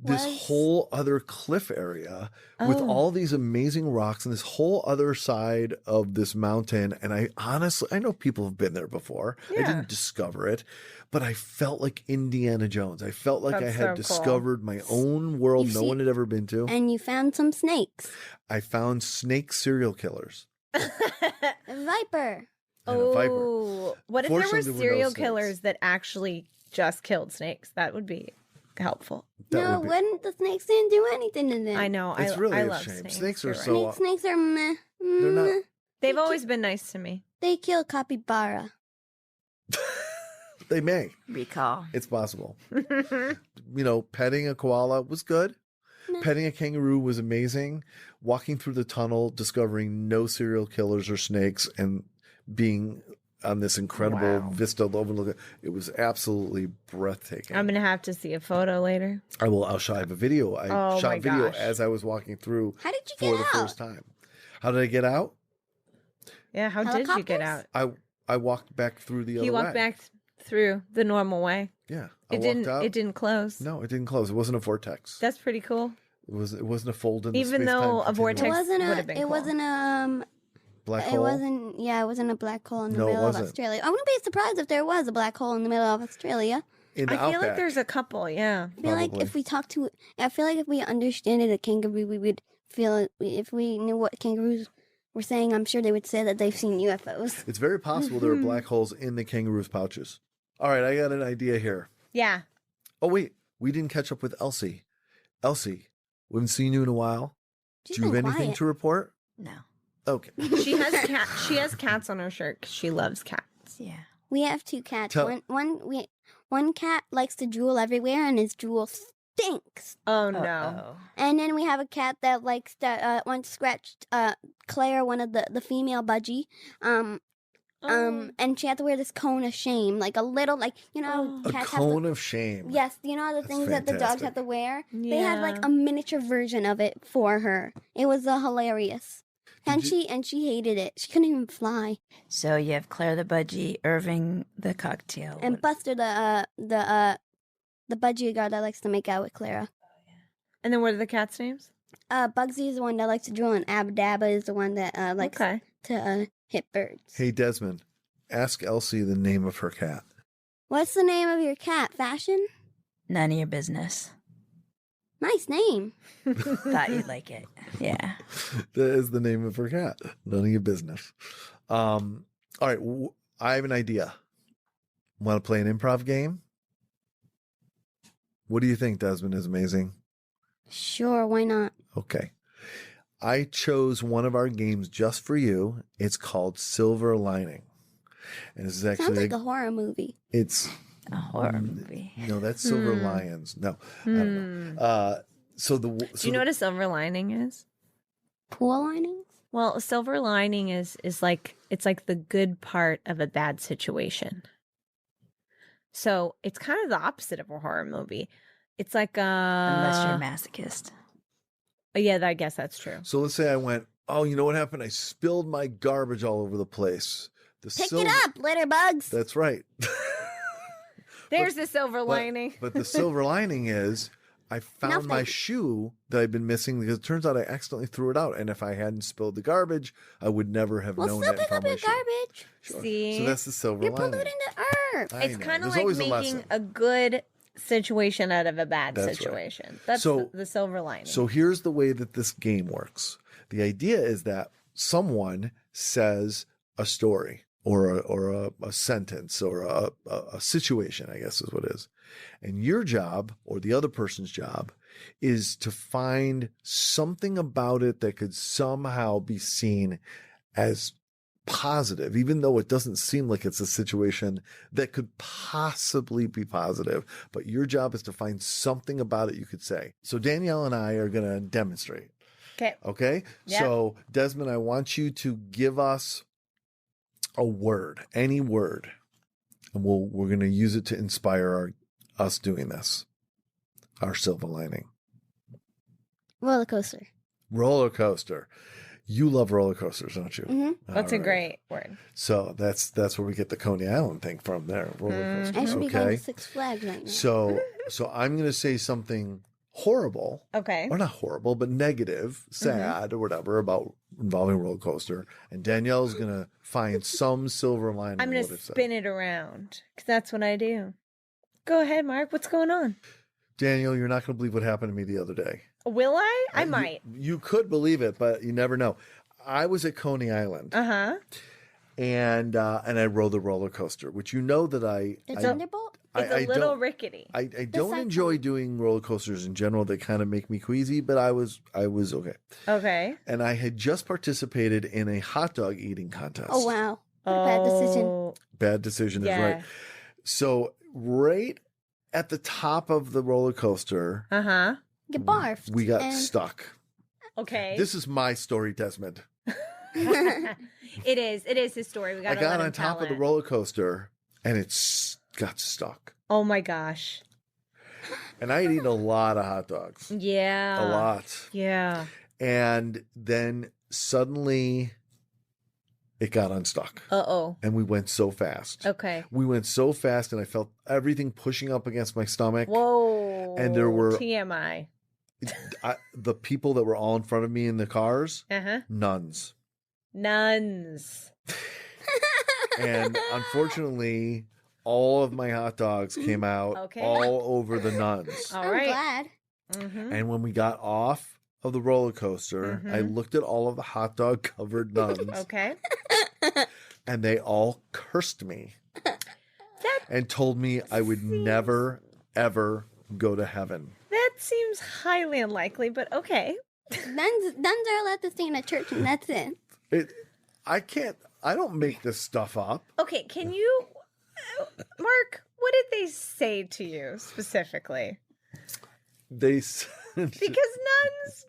this whole other cliff area with all these amazing rocks and this whole other side of this mountain. And I know people have been there before. I didn't discover it, but I felt like Indiana Jones. I felt like I had discovered my own world no one had ever been to. And you found some snakes. I found snake serial killers. A viper. And a viper. Oh, what if there were Fortunately, no serial snakes. killers that actually just killed snakes? That would be helpful. No, when the snakes didn't do anything to them. I know. It's really I a love shame. snakes. Snakes are You're so- right. Snakes are meh. They're not- meh. They've always been nice to me. They kill capybara. They may. Recall. It's possible. Petting a koala was good. No. Petting a kangaroo was amazing. Walking through the tunnel, discovering no serial killers or snakes, and being on this incredible vista overlook. It was absolutely breathtaking. I'm gonna have to see a photo later. I'll show. I have a video. I Oh shot my video gosh. as I was walking through How did you for get the out? first time. How did I get out? Yeah, how did you get out? Helicopters? I walked back through the other He walked way. back through the normal way. Yeah, It didn't close. No, it didn't close. It wasn't a vortex. That's pretty cool. It wasn't a fold in the Even space-time though a continuum. vortex It wasn't would a. have been It cool. wasn't Black It hole. wasn't. Yeah, it wasn't a black hole in the No, it middle of wasn't. Australia. I wouldn't be surprised if there was a black hole in the middle of Australia. In the I feel like outback. there's a couple. Yeah. I feel like Probably. if we talked to, I feel like if we understood a kangaroo, we would feel it. If we knew what kangaroos were saying, I'm sure they would say that they've seen UFOs. It's very possible there are black holes in the kangaroo's pouches. All right, I got an idea here. Yeah. Oh wait, we didn't catch up with Elsie. Elsie, we haven't seen you in a while. She's Do you have been anything quiet. to report? No. Okay. She has cats on her shirt 'cause she loves cats. Yeah. We have two cats. Tell- One cat likes to drool everywhere, and his drool stinks. Oh no. Uh-oh. And then we have a cat that likes that once scratched Claire, one of the female budgie. And she had to wear this cone of shame, like a little, like Oh. A cats cone have of shame. to, yes, the That's things that the dogs fantastic. have to wear. They had like Yeah. a miniature version of it for her. It was hilarious, and she hated it. She couldn't even fly. So you have Claire the Budgie, Irving the Cocktail. And Buster, the budgie guy that likes to make out with Clara. And then what are the cats' names? Bugsy is the one that likes to drool, and Abdabba is the one that likes Okay. to hit birds. Hey Desmond, ask Elsie the name of her cat. What's the name of your cat? Fashion? None of your business. Nice name. Thought you'd like it. Yeah. That is the name of her cat. None of your business. All right, I have an idea. Want to play an improv game? What do you think, Desmond Is Amazing? Sure, why not? Okay. I chose one of our games just for you. It's called Silver Lining. And this is Sounds actually like a horror movie. it's A horror movie. no, that's Silver Lions. No. I don't know. Do you know what a silver lining is? Pool linings? Well, a silver lining is like it's like the good part of a bad situation. So it's kind of the opposite of a horror movie. It's like Unless you're a masochist. yeah, I guess that's true. So let's say I went, oh, you know what happened? I spilled my garbage all over the place. The Pick it up, litter bugs. That's right. There's the silver But- lining. But the silver lining is I found my Nothing. shoe that I'd been missing because it turns out I accidentally threw it out. And if I hadn't spilled the garbage, I would never have Well, known still that. and pick up found my your shoe. garbage. Sure. See? So that's the silver You're lining. polluting the earth. I It's know. kind of There's like always a making lesson. a good situation out of a bad That's right. situation. That's So- the silver lining. So here's the way that this game works. The idea is that someone says a story or a sentence or a situation, I guess is what it is. And your job or the other person's job is to find something about it that could somehow be seen as positive, even though it doesn't seem like it's a situation that could possibly be positive. But your job is to find something about it you could say. So Danielle and I are going to demonstrate. okay. Okay. Yeah. So Desmond, I want you to give us a word, any word, and we're going to use it to inspire us doing this. Our silver lining. Roller coaster. Roller coaster. You love roller coasters, don't you? Mm-hmm. That's a great word. So that's where we get the Coney Island thing from there. Roller coasters. I should be going Okay. to Six Flags right now. So I'm going to say something horrible. Okay. Or not horrible, but negative, sad, or whatever about involving roller coaster. And Danielle's going to find some silver lining. I'm going to spin it around because that's what I do. Go ahead, Mark. What's going on? Danielle, you're not going to believe what happened to me the other day. Will I? I might. You could believe it, but you never know. I was at Coney Island. Uh-huh. And I rode the roller coaster, which you know that The Thunderbolt? It's a little rickety. I don't enjoy doing roller coasters in general. They kind of make me queasy, but I was okay. Okay. And I had just participated in a hot dog eating contest. Oh, wow. What a bad decision. Bad decision is Yeah. right. So right at the top of the roller coaster, Uh-huh. Get barfed. we got and- stuck. Okay. This is my story, Desmond. It is his story. We I got got on top of the roller coaster and got stuck. Oh my gosh. And I had eaten a lot of hot dogs. Yeah. A lot. Yeah. And then suddenly it got unstuck. Uh-oh. And we went so fast. Okay. We went so fast and I felt everything pushing up against my stomach. Whoa. And there were- TMI. The people that were all in front of me in the cars, Uh-huh. nuns. Nuns. And unfortunately, all of my hot dogs came out Okay. all over the nuns. All I'm right. glad. Mm-hmm. And when we got off of the roller coaster, I looked at all of the hot dog covered nuns Okay. and they all cursed me That and told me I would never, ever go to heaven. that seems highly unlikely, but okay. Nuns are allowed to stay in a church, and that's it. I don't make this stuff up. Okay, can you Mark, what did they say to you specifically? They Because nuns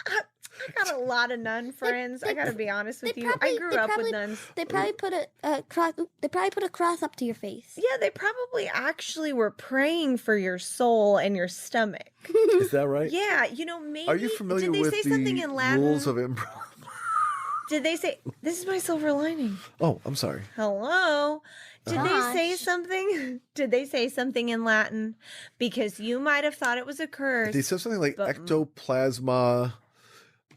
I got a lot of nun friends. I gotta be honest with you. I grew up with nuns. They probably put a cross. They probably put a cross up to your face. Yeah, they probably actually were praying for your soul and your stomach. Is that right? Yeah, maybe. Are you familiar did they with say something in the Latin? rules of improv? Did they say this is my silver lining? Oh, I'm sorry. Hello. Did they say Gosh. something? Did they say something in Latin? Because you might have thought it was a curse. They said something like But- ectoplasma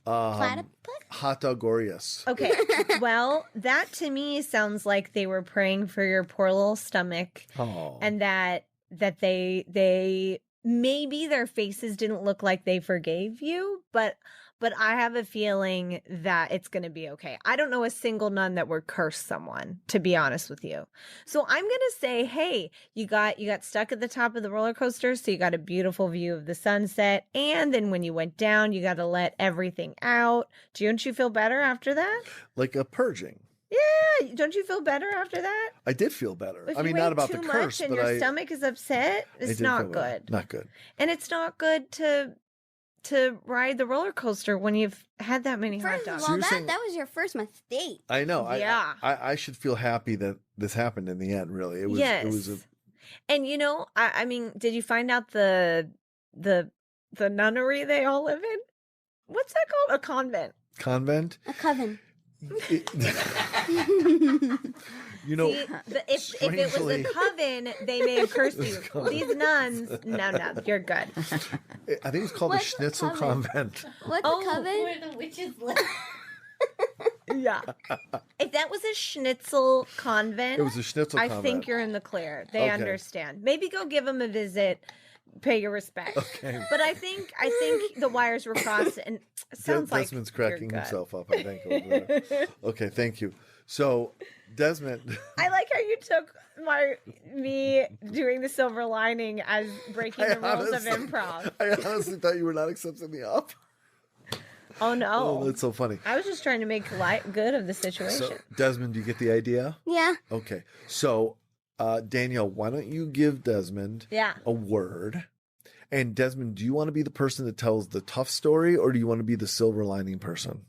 Platypus? hot dog aureus. Okay. Well, that to me sounds like they were praying for your poor little stomach, Oh. and that they maybe their faces didn't look like they forgave you, but I have a feeling that it's going to be okay. I don't know a single nun that would curse someone, to be honest with you. So I'm going to say, hey, you got stuck at the top of the roller coaster, so you got a beautiful view of the sunset, and then when you went down, you got to let everything out. Don't you feel better after that? Like a purging. Yeah, don't you feel better after that? I did feel better. If I mean, you not ate about too the curse, much and but your I stomach is upset, I it's did not feel better. good. Not good. And it's not good to ride the roller coaster when you've had that many hot First of dogs. all, you're saying- that was your first mistake. I know. Yeah. I should feel happy that this happened in the end. Really, it was. Yes. It was a. And I mean, did you find out the nunnery they all live in? What's that called? A convent. Convent. A coven. It- you know, See, if it was strangely- a coven, they may have cursed you. coven. These nuns, no, you're good. I think it's called What's the a Schnitzel coven? Convent. What's Oh, a coven? Where the witches live. Yeah. If that was a Schnitzel convent, It was a Schnitzel I Convent. think you're in the clear. They Okay. understand. Maybe go give them a visit, pay your respect. Okay. But I think the wires were crossed, and it sounds like Desmond's you're cracking good. himself up. I think. Over there. Okay, thank you. So, Desmond, I like how you took me doing the silver lining as breaking the rules of improv. I honestly thought you were not accepting me up. Oh no, Oh, that's so funny. I was just trying to make good of the situation. So, Desmond, do you get the idea? Yeah. Okay. So, Danielle, why don't you give Desmond Yeah. a word? And Desmond, do you want to be the person that tells the tough story, or do you want to be the silver lining person?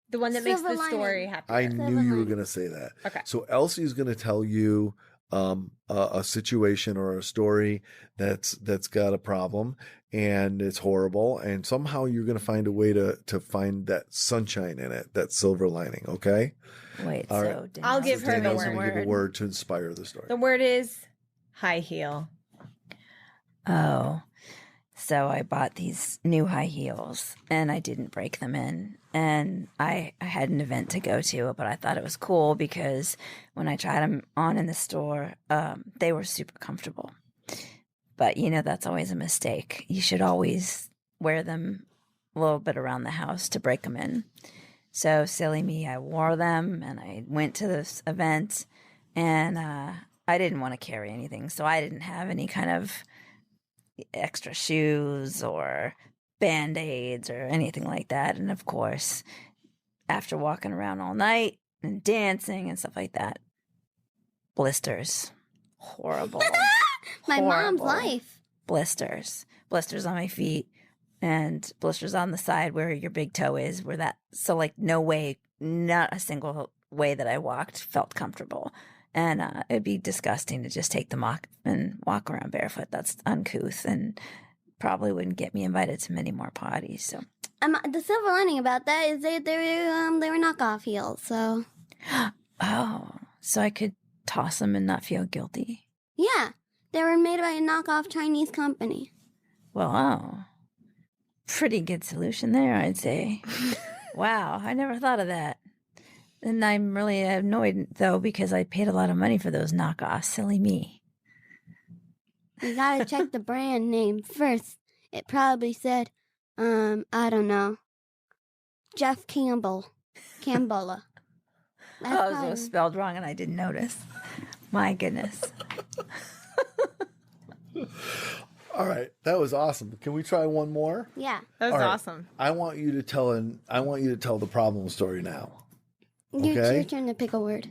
The one that makes Silver the lining. story happy. I knew you were going to say that. Okay. So Elsie is going to tell you a situation or a story that's got a problem and it's horrible, and somehow you're going to find a way to find that sunshine in it, that silver lining. Okay. Wait, All so right. Danielle, I'll give her the Danielle's going to give a word. word to inspire the story. The word is high heel. Oh, so I bought these new high heels and I didn't break them in. And I had an event to go to, but I thought it was cool because when I tried them on in the store, they were super comfortable. But, that's always a mistake. You should always wear them a little bit around the house to break them in. So silly me, I wore them and I went to this event and I didn't want to carry anything. So I didn't have any kind of extra shoes or Band-Aids or anything like that. And of course, after walking around all night and dancing and stuff like that, blisters. Horrible. My mom's Horrible. life. Blisters on my feet and blisters on the side where your big toe is, so like no way, not a single way that I walked felt comfortable. And it'd be disgusting to just take them off and walk around barefoot. That's uncouth and probably wouldn't get me invited to many more parties. So The silver lining about that is they were knockoff heels. So oh, so I could toss them and not feel guilty. yeah, they were made by a knockoff Chinese company. Wow. Pretty good solution there, I'd say. Wow, I never thought of that. And I'm really annoyed, though, because I paid a lot of money for those knockoffs. Silly me. You gotta check the brand name first. It probably said, I don't know, Jeff Campbell. Campbella. Oh, so it was spelled wrong and I didn't notice. My goodness. All right, that was awesome. Can we try one more? Yeah. That was All right. awesome. I want you to tell the problem story now. It's Okay. your turn to pick a word.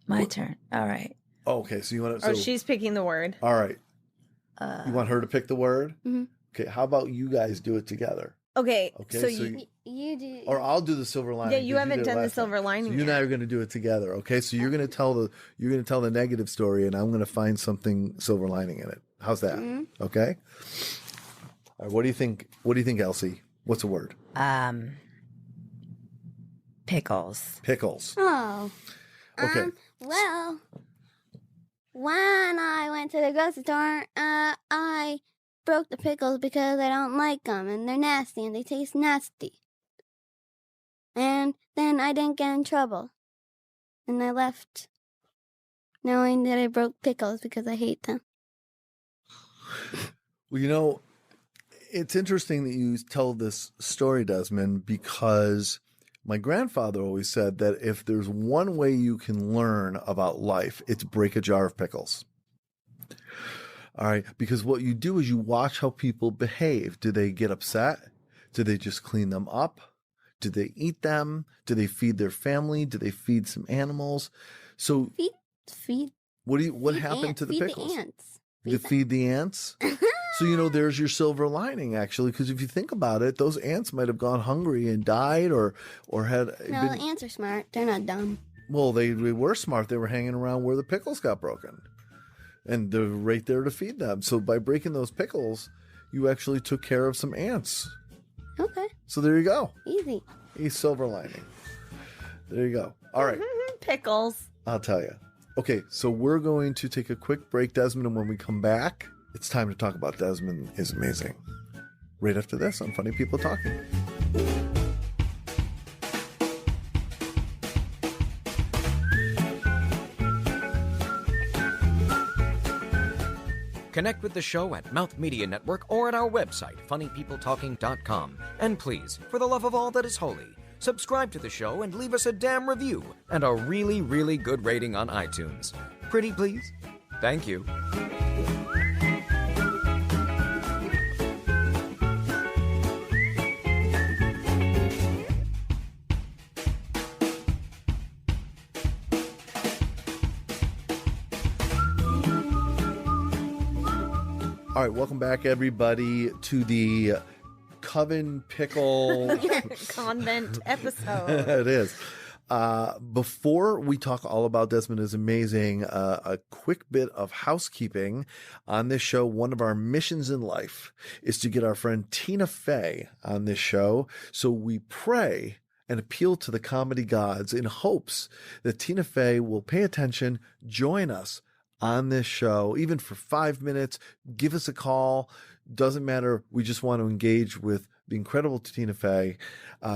My turn. All right. Okay, so you want to? Oh, she's picking the word. All right. You want her to pick the word? Mhm. Okay. How about you guys do it together? Okay. Okay, So so you, You do. Or I'll do the silver lining. yeah, you 'cause haven't did it done the last time. silver lining So you and I yet. are going to do it together. Okay. So you're going to tell the negative story, and I'm going to find something silver lining in it. How's that? Okay. All right. What do you think? What do you think, Elsie? What's a word? Pickles. Pickles. Oh. Okay. Well, when I went to the grocery store, I broke the pickles because I don't like them and they're nasty and they taste nasty. And then I didn't get in trouble. And I left knowing that I broke pickles because I hate them. Well, it's interesting that you tell this story, Desmond, because my grandfather always said that if there's one way you can learn about life, it's break a jar of pickles. All right. Because what you do is you watch how people behave. Do they get upset? Do they just clean them up? Do they eat them? Do they feed their family? Do they feed some animals? So Feed what feed happened ants. to the Feed pickles? The ants. You feed the ants? So, there's your silver lining, actually, because if you think about it, those ants might have gone hungry and died or had No, been, the ants are smart. They're not dumb. well, they were smart. They were hanging around where the pickles got broken. And they're right there to feed them. So by breaking those pickles, you actually took care of some ants. Okay. So there you go. Easy. A silver lining. There you go. All right. Pickles. I'll tell you. Okay, so we're going to take a quick break, Desmond, and when we come back, it's time to talk about Desmond Is Amazing. Right after this on Funny People Talking. Connect with the show at Mouth Media Network or at our website, funnypeopletalking.com. And please, for the love of all that is holy, subscribe to the show and leave us a damn review and a really, really good rating on iTunes. Pretty please? Thank you. All right, welcome back, everybody, to the Coven Pickle Convent episode. it is. Before we talk all about Desmond Is Amazing, a quick bit of housekeeping on this show. One of our missions in life is to get our friend Tina Fey on this show. So we pray and appeal to the comedy gods in hopes that Tina Fey will pay attention, join us on this show, even for 5 minutes. Give us a call. Doesn't matter. We just want to engage with the incredible Tina Fey.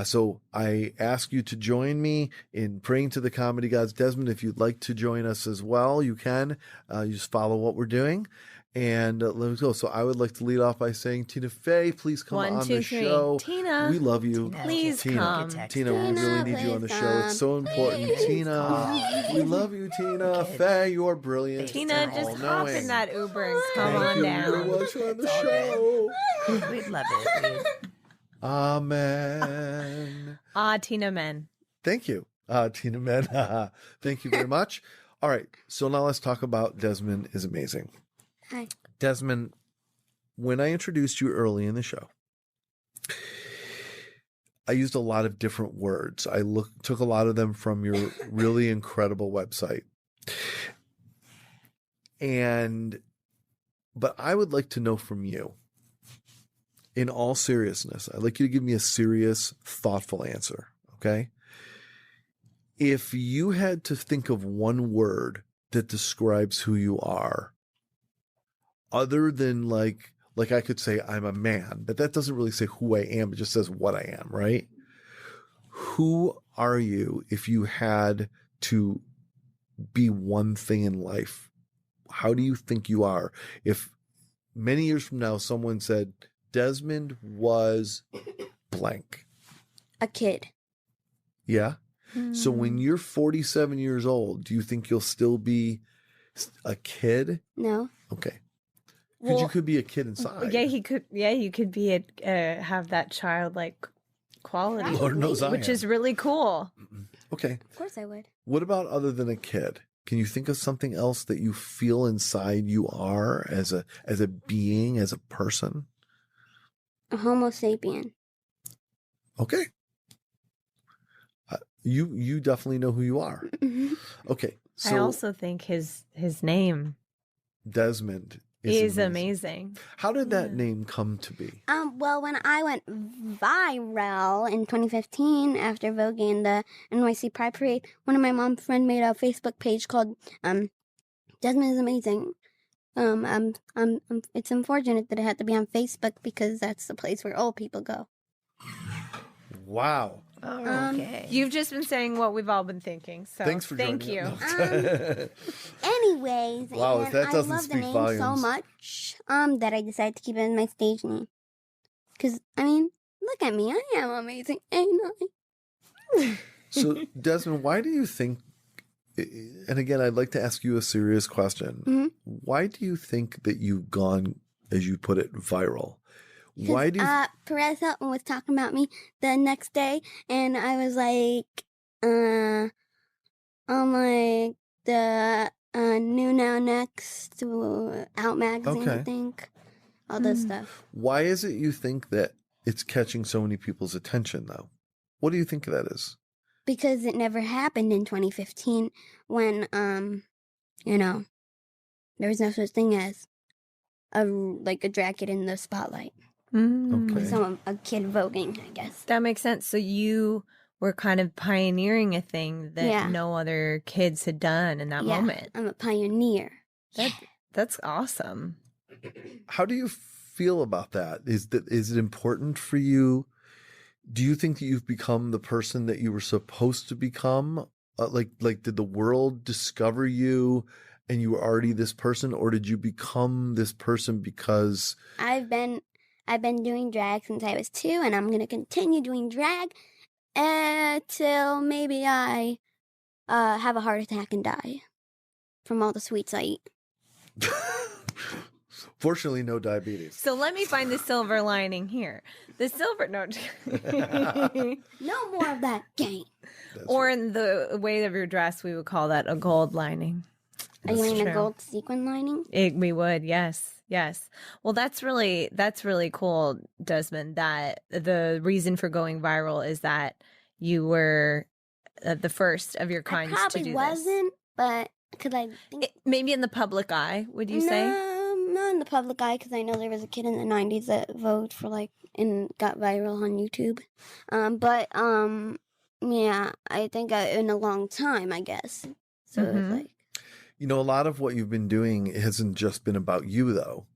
So I ask you to join me in praying to the comedy gods. Desmond, if you'd like to join us as well, you can. You just follow what we're doing. And let's go. So I would like to lead off by saying, Tina Fey, please come on the show. Tina, we love you. Please come. Tina, we really need you on the show. It's so important. Tina, we love you, Tina. Fey, you're brilliant. Tina, just hop in that Uber and come on down. Thank you very much on the show. We'd love it. Amen. Tina Men. Thank you, Tina Men. Thank you very much. All right, so now let's talk about Desmond Is Amazing. Hi. Desmond, when I introduced you early in the show, I used a lot of different words. I took a lot of them from your really incredible website. But I would like to know from you, in all seriousness, I'd like you to give me a serious, thoughtful answer, okay? If you had to think of one word that describes who you are, other than like I could say I'm a man, but that doesn't really say who I am. It just says what I am, right? Who are you if you had to be one thing in life? How do you think you are? If many years from now, someone said, Desmond was blank. A kid. Yeah? So when you're 47 years old, do you think you'll still be a kid? No. Okay. Because you could be a kid inside. Yeah, he could. Yeah, you could be have that childlike quality, Lord knows I which am. is really cool. Okay. Of course I would. What about other than a kid? Can you think of something else that you feel inside you are as a being, as a person? A Homo sapien. Okay. You definitely know who you are. Okay. So I also think his name Desmond is amazing. How did that name come to be? Well, when I went viral in 2015 after voguing in the NYC Pride Parade, one of my mom's friends made a Facebook page called Desmond Is Amazing. It's unfortunate that it had to be on Facebook because that's the place where old people go. Wow. Okay. You've just been saying what we've all been thinking. So Thanks for thank joining you. us. Anyways, Wow, if and that I doesn't love the speak name volumes. so much that I decided to keep it as my stage name. Because, I mean, look at me. I am amazing, ain't I? So, Desmond, why do you think, and again, I'd like to ask you a serious question. Mhm. Why do you think that you've gone, as you put it, viral? Why do you... Perez Hilton was talking about me the next day, and I was like, on like the New Now Next Out magazine, I think. All this stuff. Why is it you think that it's catching so many people's attention, though? What do you think that is? Because it never happened in 2015 when, there was no such thing as a drag kid in the spotlight. Okay. A kid voguing, I guess. That makes sense. So you were kind of pioneering a thing that no other kids had done in that moment. I'm a pioneer. That's awesome. How do you feel about that? Is it important for you? Do you think that you've become the person that you were supposed to become? Like did the world discover you and you were already this person, or did you become this person because... I've been doing drag since I was 2, and I'm going to continue doing drag until maybe I have a heart attack and die from all the sweets I eat. Fortunately, no diabetes. So let me find the silver lining here. The silver note. No more of that game. Or in the way of your dress, we would call that a gold lining. Are you wearing true. a gold sequin lining? We would, yes. Well, that's really cool, Desmond, that the reason for going viral is that you were the first of your kind I probably to do wasn't, but because I think this. Maybe in the public eye, would you say? not in the public eye, because I know there was a kid in the '90s that voted for and got viral on YouTube. Yeah, I think in a long time, I guess. So it's like, a lot of what you've been doing hasn't just been about you, though.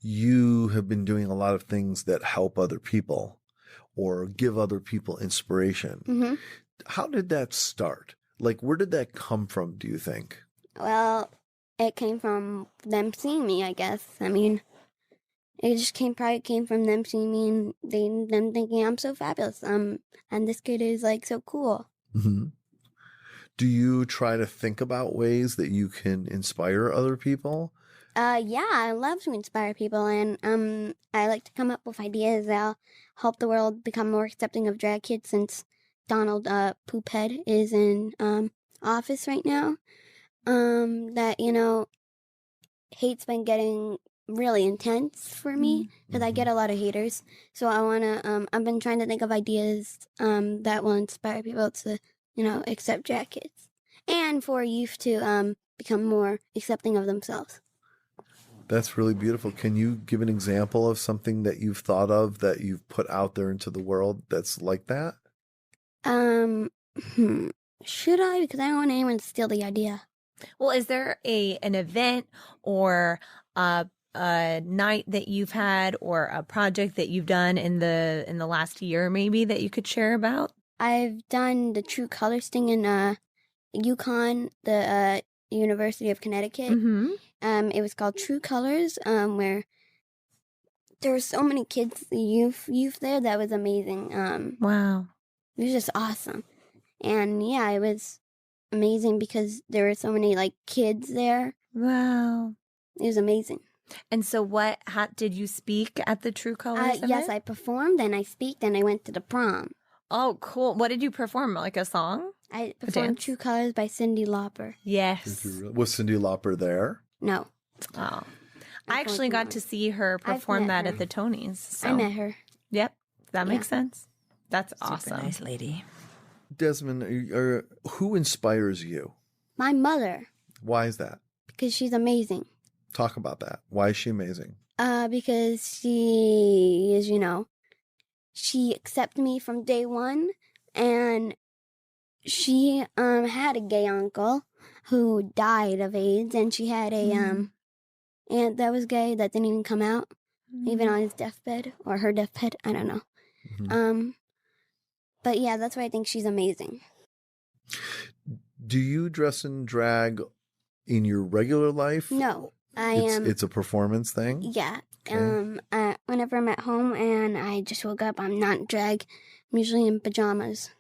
You have been doing a lot of things that help other people or give other people inspiration. How did that start? Where did that come from, do you think? well, it came from them seeing me, I guess. I mean, it just probably came from them seeing me and them thinking I'm so fabulous. And this kid is so cool. Do you try to think about ways that you can inspire other people? Yeah, I love to inspire people, and I like to come up with ideas that'll help the world become more accepting of drag kids, since Donald Poophead is in office right now. That hate's been getting really intense for me, because I get a lot of haters. So I wanna I've been trying to think of ideas that will inspire people to accept drag kids, and for youth to become more accepting of themselves. That's really beautiful. Can you give an example of something that you've thought of that you've put out there into the world that's like that? Should I? Because I don't want anyone to steal the idea. Well, is there an event or a night that you've had or a project that you've done in the last year maybe that you could share about? I've done the True Colors thing in Yukon, the University of Connecticut. It was called True Colors, where there were so many kids, youth there. That was amazing. Wow. It was just awesome. And yeah, it was amazing because there were so many kids there. Wow. It was amazing. And so did you speak at the True Colors event? Yes, I performed, and I speak, and I went to the prom. Oh, cool. What did you perform? Like a song? I performed True Colors by Cyndi Lauper. Yes. Was Cyndi Lauper there? No. Oh. I actually got to see her perform that at the Tonys. So. I met her. Yep. That makes sense. That's awesome. Super nice lady. Desmond, who inspires you? My mother. Why is that? Because she's amazing. Talk about that. Why is she amazing? Because she is, she accepted me from day one, and she had a gay uncle who died of AIDS, and she had a aunt that was gay that didn't even come out, even on his deathbed or her deathbed. I don't know. But yeah, that's why I think she's amazing. Do you dress in drag in your regular life? No, It's a performance thing? Yeah. Okay. Whenever I'm at home and I just woke up, I'm not in drag. I'm usually in pajamas.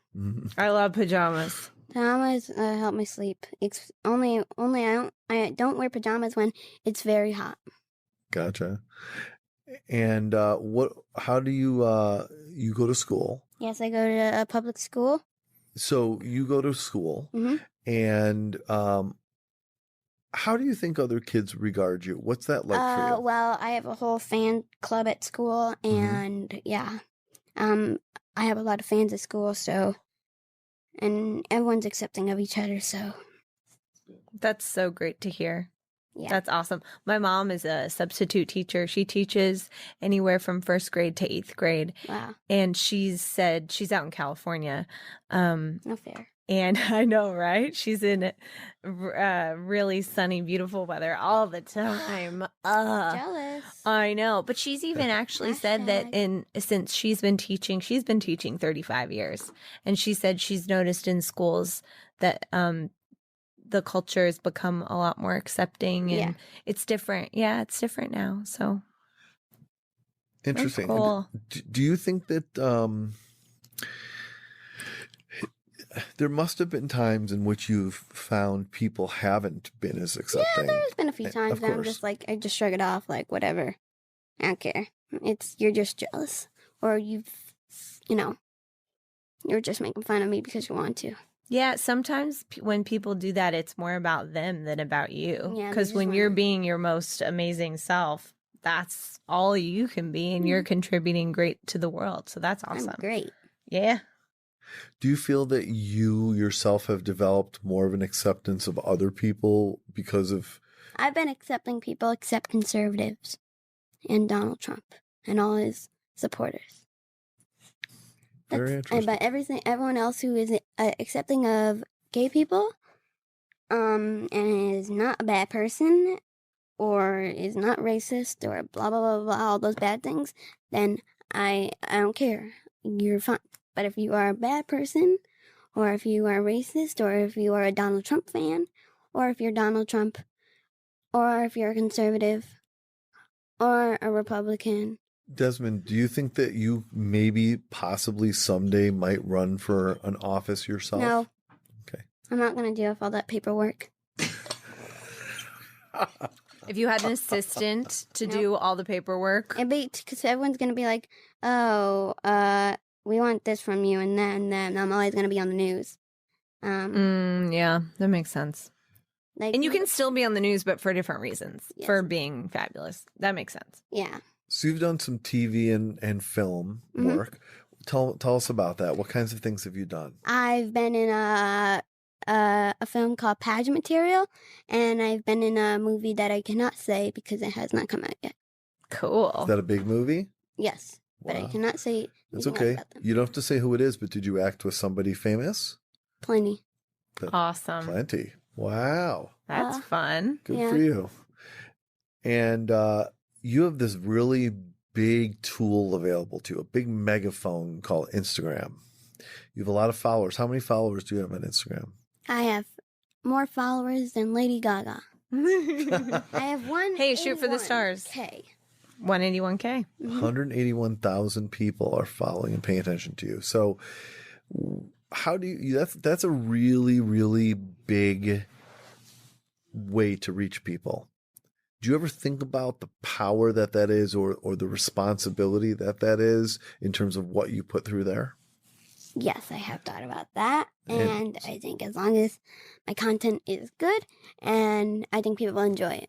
I love pajamas. Pajamas help me sleep. It's only I don't wear pajamas when it's very hot. Gotcha. And how do you go to school? Yes, I go to a public school. So you go to school, and how do you think other kids regard you? What's that like for you? Well, I have a whole fan club at school, and I have a lot of fans at school, and everyone's accepting of each other, so. That's so great to hear. Yeah. That's awesome. My mom is a substitute teacher. She teaches anywhere from 1st grade to 8th grade. Wow. And she said she's out in California. No fair. And I know, right? She's in really sunny, beautiful weather all the time. Jealous. I know. But she's even actually said that since she's been teaching 35 years. And she said she's noticed in schools that the culture has become a lot more accepting and it's different. Yeah, it's different now. So interesting. Cool. Do you think that there must have been times in which you've found people haven't been as accepting? Yeah, there's been a few times that I'm just I just shrug it off, whatever. I don't care. You're just jealous, or you're just making fun of me because you want to. Yeah, sometimes when people do that, it's more about them than about you. Yeah, because when you're being your most amazing self, that's all you can be, and you're contributing great to the world. So that's awesome. I'm great. Yeah. Do you feel that you yourself have developed more of an acceptance of other people because of... I've been accepting people except conservatives and Donald Trump and all his supporters. Very interesting. But everyone else who is accepting of gay people, and is not a bad person, or is not racist, or blah blah blah blah, all those bad things, then I don't care. You're fine. But if you are a bad person, or if you are racist, or if you are a Donald Trump fan, or if you're Donald Trump, or if you're a conservative, or a Republican. Desmond, do you think that you maybe possibly someday might run for an office yourself? No. Okay. I'm not going to deal with all that paperwork. If you had an assistant to do all the paperwork. Because everyone's going to be like, oh, we want this from you and that, and I'm always going to be on the news. Yeah, that makes sense. Like, And you can still be on the news, but for different reasons, Yes. for being fabulous. That makes sense. Yeah. So you've done some TV and film work. Tell us about that. What kinds of things have you done? I've been in a film called Pageant Material, and I've been in a movie that I cannot say because it has not come out yet. Cool. Is that a big movie? Yes, but I Wow. cannot say That's anything okay. about them. You don't have to say who it is, but did you act with somebody famous? Plenty. Awesome. Plenty. Wow. That's fun. Good Yeah. for you. And you have this really big tool available to you, a big megaphone called Instagram. You have a lot of followers. How many followers do you have on Instagram? I have more followers than Lady Gaga. I have one. Hey, shoot for the stars. Okay. 181K. 181,000 people are following and paying attention to you. So how do you, that's a really, really big way to reach people. Do you ever think about the power that is, or the responsibility that is in terms of what you put through there? Yes, I have thought about that. And I think as long as my content is good, and I think people will enjoy it.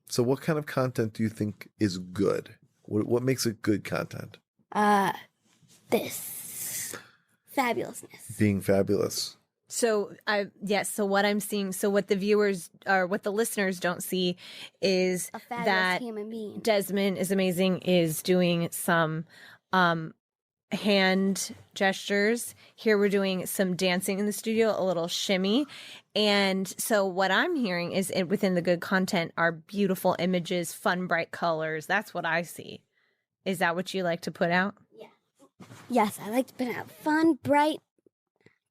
So what kind of content do you think is good? What makes it good content? This fabulousness. Being fabulous. So so what I'm seeing, so what the viewers or what the listeners don't see is A fabulous that human being. Desmond Is Amazing is doing some hand gestures. Here we're doing some dancing in the studio, a little shimmy. And so what I'm hearing is within the good content are beautiful images, fun, bright colors. That's what I see. Is that what you like to put out? Yes, I like to put out fun, bright,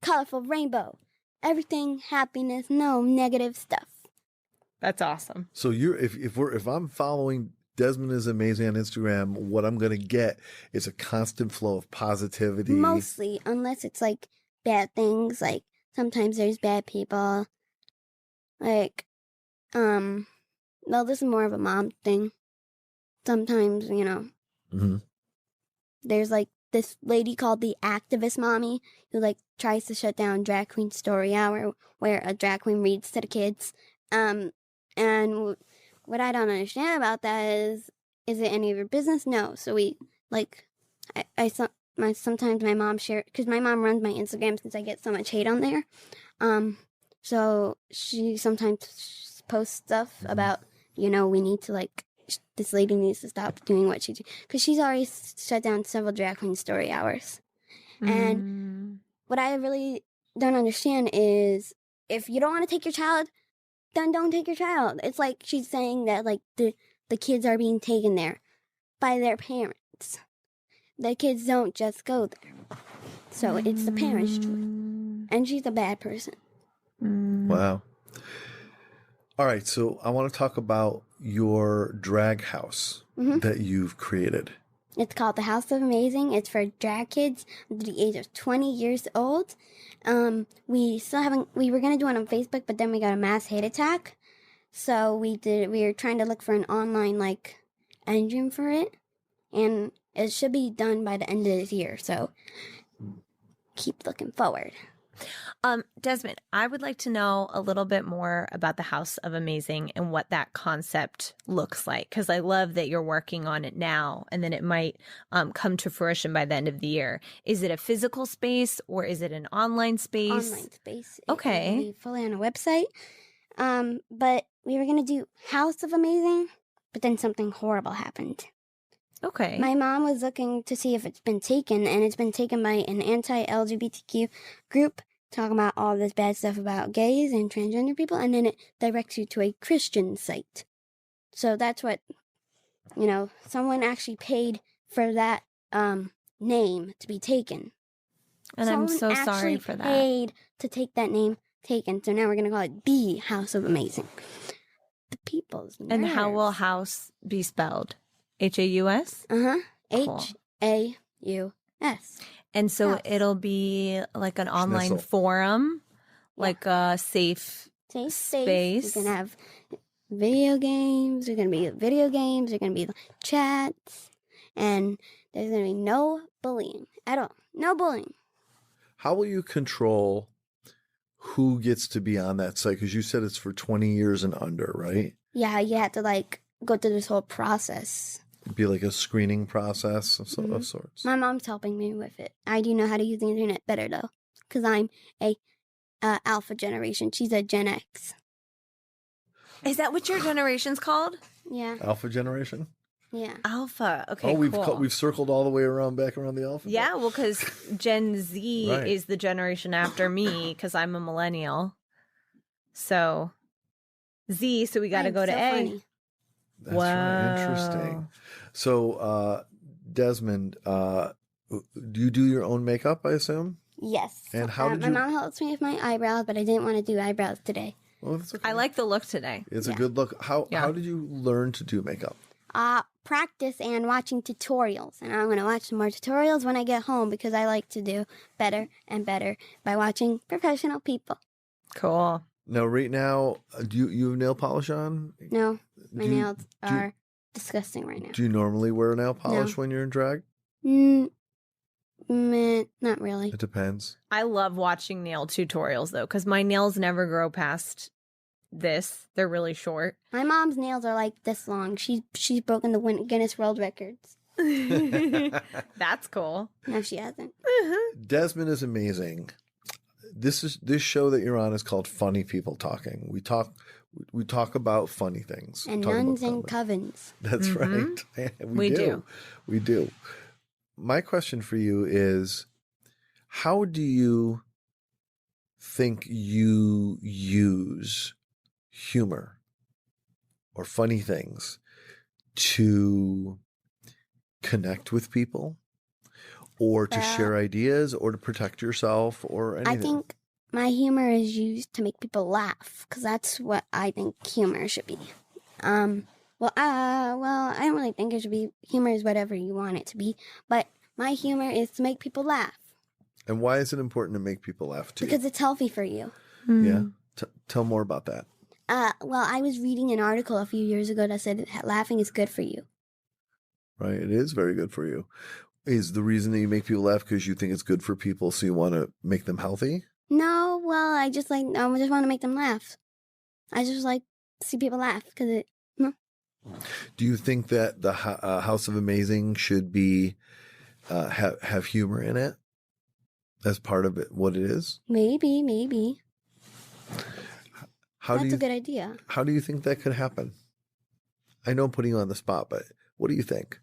colorful rainbow. Everything, happiness, no negative stuff. That's awesome. So if I'm following Desmond Is Amazing on Instagram, what I'm going to get is a constant flow of positivity. Mostly, unless it's like bad things, like sometimes there's bad people. Like, well, this is more of a mom thing. Sometimes, there's like this lady called the activist mommy who like tries to shut down Drag Queen Story Hour, where a drag queen reads to the kids. And what I don't understand about that is it any of your business? No. So we like, sometimes my mom because my mom runs my Instagram since I get so much hate on there. So she sometimes posts stuff about, we need to like, this lady needs to stop doing what she do, because she's already shut down several Drag Queen Story Hours. And what I really don't understand is if you don't want to take your child, then don't take your child. It's like she's saying that like the kids are being taken there by their parents. The kids don't just go there. So it's the parents' choice. And she's a bad person. Wow. All right, so I want to talk about your drag house that you've created. It's called the House of Amazing. It's for drag kids under the age of 20 years old. We were going to do it on Facebook, but then we got a mass hate attack. So we were trying to look for an online like engine for it. And it should be done by the end of this year. So keep looking forward. Desmond, I would like to know a little bit more about the House of Amazing and what that concept looks like, because I love that you're working on it now and then it might come to fruition by the end of the year. Is it a physical space or is it an online space? Online space. Okay. It will be fully on a website. But we were going to do House of Amazing, but then something horrible happened. Okay. My mom was looking to see if it's been taken, and it's been taken by an anti-LGBTQ group talking about all this bad stuff about gays and transgender people, and then it directs you to a Christian site. So that's what, someone actually paid for that name to be taken. And Someone I'm so sorry actually for that. paid to take that name taken, so now we're going to call it the House of Amazing. The people's nerve. And how will house be spelled? H-A-U-S? Uh-huh. Cool. H-A-U-S. And so House. it'll be like an online Schnitzel. forum, like a safe Safe space. We're going to have video games. There's going to be video games. There's going to be chats. And there's going to be no bullying at all. No bullying. How will you control who gets to be on that site? Because you said it's for 20 years and under, right? Yeah, you have to, go through this whole process. It'd be like a screening process of Mhm. sorts. My mom's helping me with it. I do know how to use the internet better, though, because I'm a alpha generation. She's a Gen X. Is that what your generation's called? Yeah, Alpha generation? yeah. Alpha. Okay, Oh, we've circled all the way back around the alphabet. Yeah, well, because Gen Z Right. is the generation after me because I'm a millennial. So Z, so we got to I'm go to so A. funny. That's right. Interesting. Wow. So, Desmond, do you do your own makeup, I assume? Yes. And how did my you- mom helps me with my eyebrows, but I didn't want to do eyebrows today. Well, that's okay. I like the look today. It's a Yeah. good look. How Yeah. did you learn to do makeup? Practice and watching tutorials. And I'm going to watch some more tutorials when I get home because I like to do better and better by watching professional people. Cool. Now, right now, do you have nail polish on? No, my Do you- nails are disgusting right now. Do you normally wear nail polish when you're in drag? Not really. It depends. I love watching nail tutorials though, because my nails never grow past this. They're really short. My mom's nails are like this long. She's broken the Guinness World Records. That's cool. No, she hasn't. Desmond Is Amazing. This show that you're on is called Funny People Talking. We talk about funny things. And Talk about nuns and comedy. covens. That's Mhm. right. We do. We do. My question for you is, how do you think you use humor or funny things to connect with people or to share ideas or to protect yourself or anything? I think my humor is used to make people laugh because that's what I think humor should be. Well, I don't really think it should be. Humor is whatever you want it to be, but my humor is to make people laugh And why is it important to make people laugh too? because it's healthy for you. Yeah. Tell more about that. Well, I was reading an article a few years ago that said laughing is good for you. Right. It is very good for you. Is the reason that you make people laugh because you think it's good for people, so you want to make them healthy? No, well, I just want to make them laugh. I just like to see people laugh because Do you think that the House of Amazing should be have humor in it as part of it? What it is? maybe. How That's do you a good idea. How do you think that could happen? I know I'm putting you on the spot, but what do you think?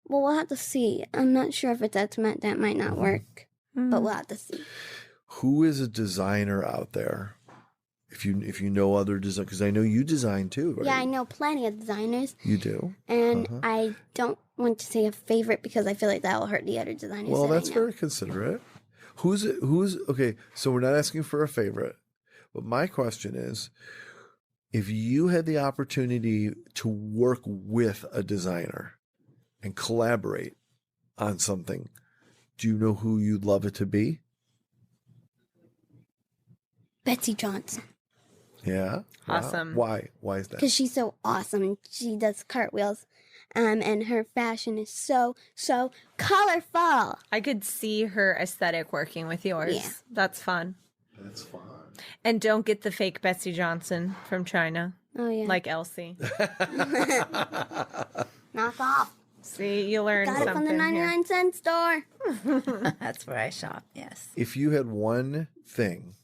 Well, we'll have to see. I'm not sure if that might not work, but we'll have to see. Who is a designer out there? If you know other design, because I know you design too, right? Yeah, I know plenty of designers, You do. and I don't want to say a favorite because I feel like that will hurt the other designers. Well, that I that's know. very considerate. Who's okay? So we're not asking for a favorite, but my question is, if you had the opportunity to work with a designer and collaborate on something, do you know who you'd love it to be? Betsy Johnson, Yeah. Awesome. Why? Why is that? because she's so awesome and she does cartwheels. And her fashion is so colorful. I could see her aesthetic working with yours. Yeah. That's fun. That's fun. And don't get the fake Betsy Johnson from China, Oh yeah, like Elsie. knock off. See, you learned Got it something from the here. 99-cent store. That's where I shop. Yes. If you had one thing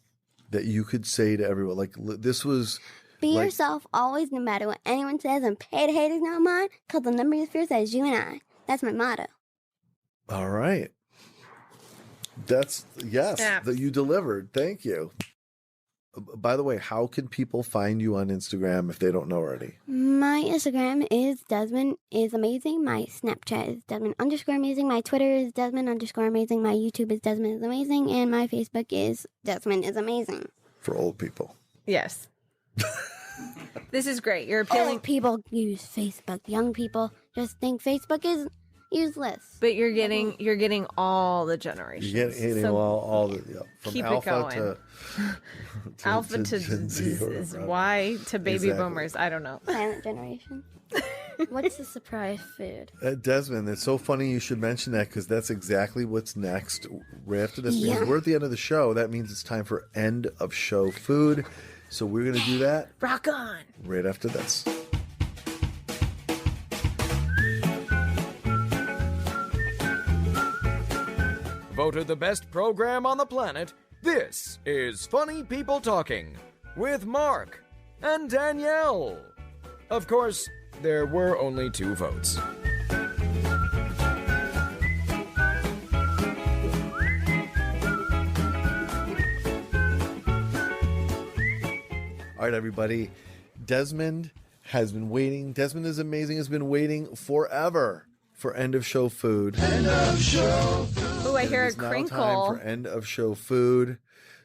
that you could say to everyone, like this was Be like, yourself always, no matter what anyone says, and pay to hate is not mine, because the number of fears is you and I. That's my motto. all right. That's yes, Snaps. that you delivered. Thank you. By the way, how can people find you on Instagram if they don't know already? My Instagram is Desmond Is Amazing. My Snapchat is Desmond_Amazing. My Twitter is Desmond_Amazing. My YouTube is Desmond Is Amazing. And my Facebook is Desmond Is Amazing. For old people. Yes. This is great. You're appealing, Old people use Facebook. Young people just think Facebook is useless. but you're getting all the generations. You get hitting So all the from keep it alpha going. to Alpha to Gen Z or is whatever. Y to baby Exactly. boomers. I don't know. Silent generation. What's the surprise food? Desmond, it's so funny you should mention that because that's exactly what's next right after this. Yeah. Because we're at the end of the show. That means it's time for end of show food. So we're going to do that Rock on. right after this. Voted the best program on the planet, this is Funny People Talking with Mark and Danielle. Of course, there were only 2 votes. All right, everybody. Desmond has been waiting. Desmond Is Amazing has been waiting forever for end of show food. Oh, I hear a It's now crinkle. time for end of show food.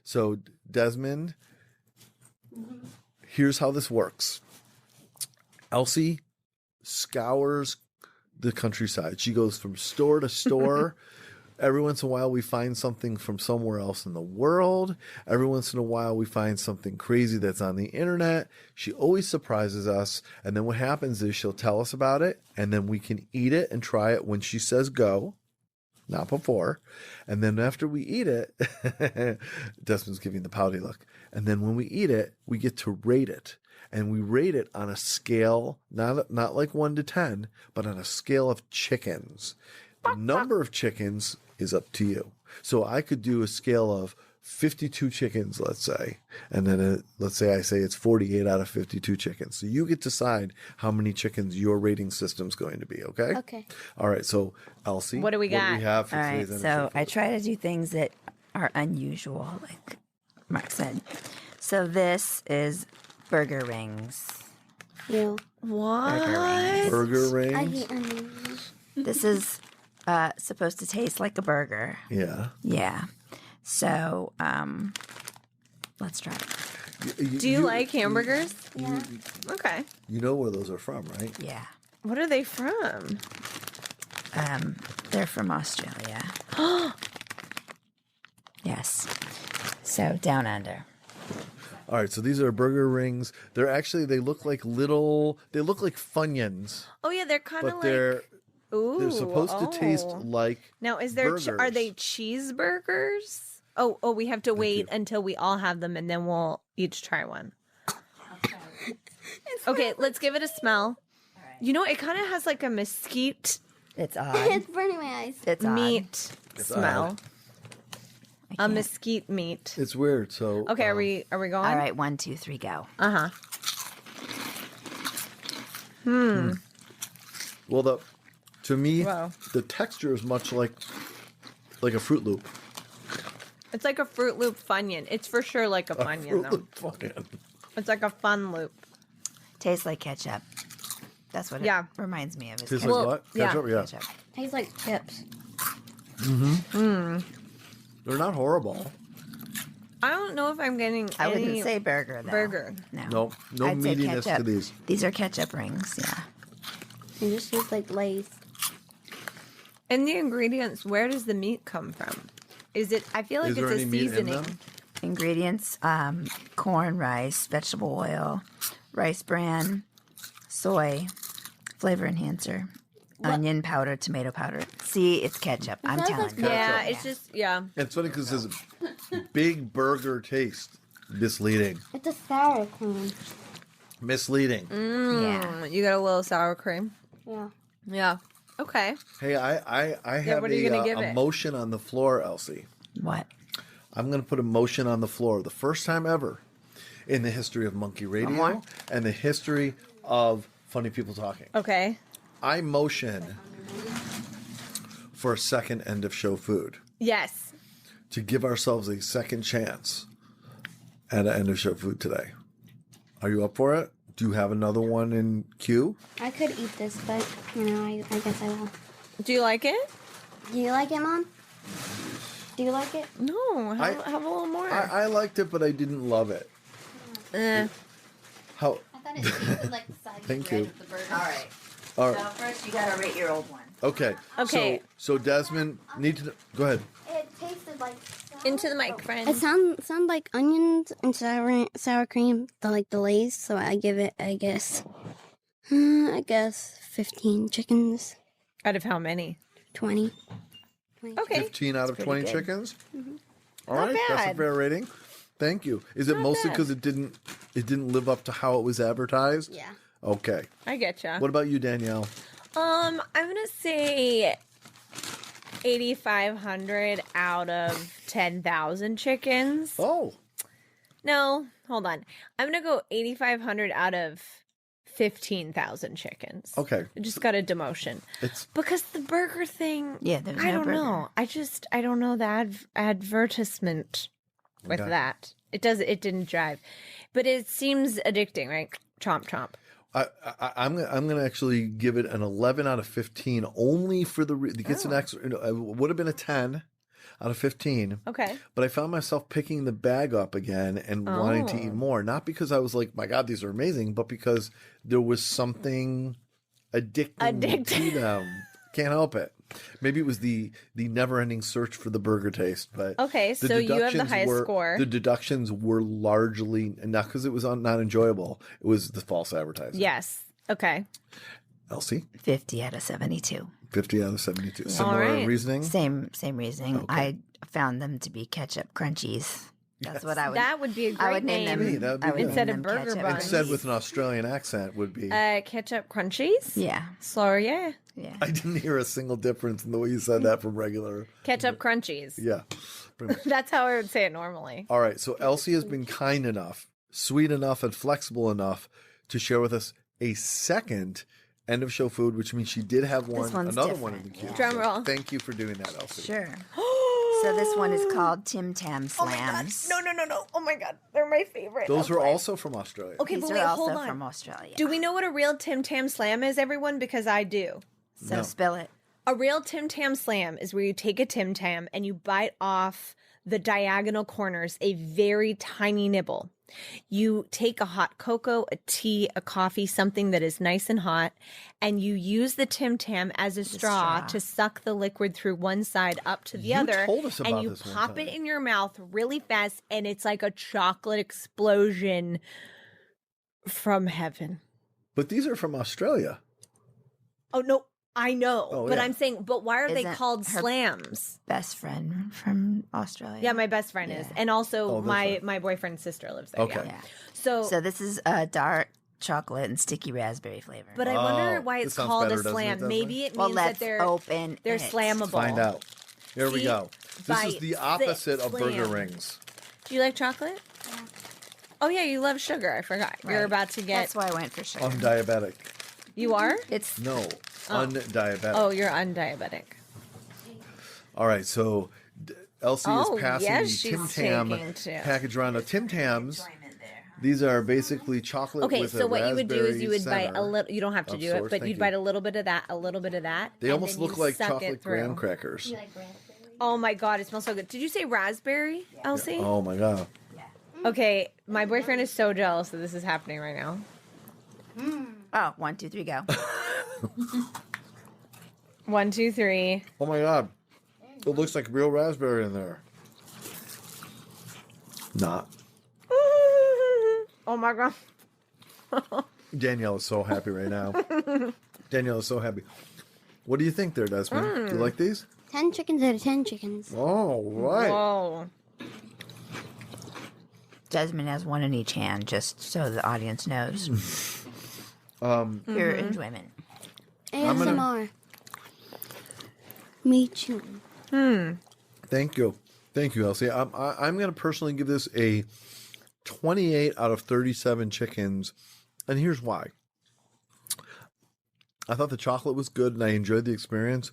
So, Desmond, here's how this works. Elsie scours the countryside. She goes from store to store. Every once in a while, we find something from somewhere else in the world. Every once in a while, we find something crazy that's on the internet. She always surprises us. And then what happens is she'll tell us about it, and then we can eat it and try it when she says go, not before. And then after we eat it, Desmond's giving the pouty look. And then when we eat it, we get to rate it. And we rate it on a scale, not like 1 to 10, but on a scale of chickens. The number of chickens is up to you. So I could do a scale of 52 chickens, let's say. And then let's say I say it's 48 out of 52 chickens. So you get to decide how many chickens your rating system's going to be, okay? Okay. All right. So, Elsie, What do we got? have for All right. today's end of So show I try to do things that are unusual, like Mark said. So this is burger rings. Ew. What? burger I rings? hate onions. This is supposed to taste like a burger. Yeah. Yeah. So let's try it. Do you like hamburgers? Yeah. Okay. You know where those are from, right? Yeah. What are they from? They're from Australia. Yes. So down under. All right, so these are burger rings. They're actually they look like Funyuns, Oh yeah, they're kind of but like. they're Ooh, supposed to taste oh. like Now, is there are burgers. they cheeseburgers? Oh, we have to wait until we all have them, and then we'll each try one. Okay, let's give it a smell. You know, it kind of has like a mesquite It's odd. It's burning my eyes. It's odd. meat smell. odd. I A can't- mesquite meat. It's weird. So Okay, are we going? All right, 1, 2, 3, go. Uh huh. Well, to me, Wow. the texture is much like a Fruit Loop. It's like a Fruit Loop Funyun. It's for sure like a Funyun Fruit though. Loop Funyun. It's like a fun loop. Tastes like ketchup. That's what Yeah. it reminds me of. Is Tastes ketchup. like what? yeah. Ketchup? Yeah. Ketchup. Tastes like chips. They're not horrible. I don't know if I'm getting I any wouldn't say burger though. burger. No. No I'd say meatiness to ketchup. these. These are ketchup rings. Yeah. It just tastes like Lay's. And the ingredients, where does the meat come from? Is it? I feel like Is there it's any a meat in seasoning. them? Ingredients: corn, rice, vegetable oil, rice bran, soy, Flavor enhancer. Onion powder, tomato powder. See, it's ketchup. I'm sounds telling like you. Yeah, it's just It's funny because it says big burger taste. Misleading. It's a sour cream. Misleading. Yeah. You got a little sour cream. Yeah. Yeah. Okay. Hey, I have what are you gonna give a it? motion on the floor, Elsie. What? I'm going to put a motion on the floor. The first time ever in the history of Monkey Radio and the history of Funny People Talking. Okay. I motion for a second end of show food Yes. to give ourselves a second chance at an end of show food today. Are you up for it? Do you have another one in queue? I could eat this, but, I guess I will. Do you like it? Do you like it, Mom? Do you like it? No. Have a little more. I liked it, but I didn't love it. How? I thought it tasted like the side Thank you. of the burger. All right. All So right. first you gotta rate your old one. Okay. Okay. So Desmond, need to go ahead. It tasted like Into the mic, friend. It sound like onions and sour cream, the Lay's. So I give it, I guess 15 chickens, Out of how many? 20. Okay. 15 out of 20 good. chickens. All Not right, that's a bad. fair rating. Thank you. Is it mostly bad. because it didn't live up to how it was advertised? Yeah. Okay. I get ya. What about you, Danielle? I'm gonna say 8,500 out of 10,000 chickens. Oh, No, hold on. I'm gonna go 8,500 out of 15,000 chickens. okay. I just got a demotion It's because the burger thing. Yeah, there's I no don't burger. know. I don't know the advertisement with Okay. that. It didn't drive, but it seems addicting, right? Chomp chomp. I'm gonna actually give it an 11 out of 15 only for it gets an extra. It would have been a 10 out of 15. Okay. But I found myself picking the bag up again and wanting to eat more. Not because I was like, my God, these are amazing, but because there was something addicting to them. Can't help it. Maybe it was the never-ending search for the burger taste. But Okay, the so you have the deductions highest score. The deductions were largely not because it was not enjoyable. It was the false advertising. Yes. Okay. Elsie, 50 out of 72. 50 out of 72. Similar right. reasoning. Same reasoning. Okay. I found them to be ketchup crunchies. That's what I would. That would be a great I would name them. Hey, that'd be I would good. Instead name of them burger ketchup buns. And said crunchies. with an Australian accent would be. Ketchup crunchies. Yeah, Sorry, yeah. yeah. I didn't hear a single difference in the way you said that from regular. Ketchup crunchies. Yeah. Pretty much. That's how I would say it normally. All right. So Elsie has been kind enough, sweet enough, and flexible enough to share with us a second end of show food, which means she did have one's another one in the different, queue. yeah. Drum roll. Thank you for doing that, Elsie. Sure. So this one is called Tim Tam Oh my god. Slams. No. Oh my god. They're my favorite. Those That's were why. also from Australia. Okay, These but are wait, also hold on. from Australia. Do we know what a real Tim Tam Slam is, everyone? Because I do. So No. spill it. A real Tim Tam Slam is where you take a Tim Tam and you bite off the diagonal corners a very tiny nibble. You take a hot cocoa, a tea, a coffee, something that is nice and hot, and you use the Tim Tam as a straw straw. to suck the liquid through one side up to the You other. told us and about you this one pop it time. in your mouth really fast, and it's like a chocolate explosion from heaven. But these are from Australia. Oh, no. I know, Oh, but yeah. I'm saying, but why are they Isn't called her- slams? Best friend from Australia. Yeah, my best friend is, Yeah. and also Oh, that's my right. my boyfriend's sister lives there. Okay. Yeah. Yeah. So, So this is a dark chocolate and sticky raspberry flavor. but I wonder Oh, why this it's sounds called better, a doesn't it, slam. Desmond? Maybe it well, means that let's open they're it. slammable. Find out. Here we See? go. This is Bite, the sit, opposite of burger slam. rings. Do you like chocolate? Yeah. Oh yeah, you love sugar. I forgot. You're Right. about to get. That's why I went for sugar. I'm diabetic. You are? It's No, undiabetic. Oh, you're undiabetic. All right, so Elsie Oh, is passing yes, the she's Tim Tam taking two. package around. Now, Tim Tams, these are basically chocolate Okay, with so a what you would do is you would raspberry bite a center. little. You don't have to of do it, sorts, but thank you'd you. bite a little bit of that, a little bit of that. They and almost then look you like suck chocolate it through. graham crackers. Oh my god, it smells so good. Did you say raspberry, Elsie? Oh my god. Okay, my boyfriend is so jealous that this is happening right now. oh 1, 2, 3, go. 1, 2, 3. Oh my god. It looks like real raspberry in there. Not. Oh my god. Danielle is so happy right now. Danielle is so happy. What do you think there, Desmond? Do you like these? 10 chickens out of 10 chickens. Oh, right. Whoa. Desmond has one in each hand, just so the audience knows. Your enjoyment. ASMR. Me too. Thank you. Thank you, Elsie. I'm going to personally give this a 28 out of 37 chickens. And here's why. I thought the chocolate was good and I enjoyed the experience.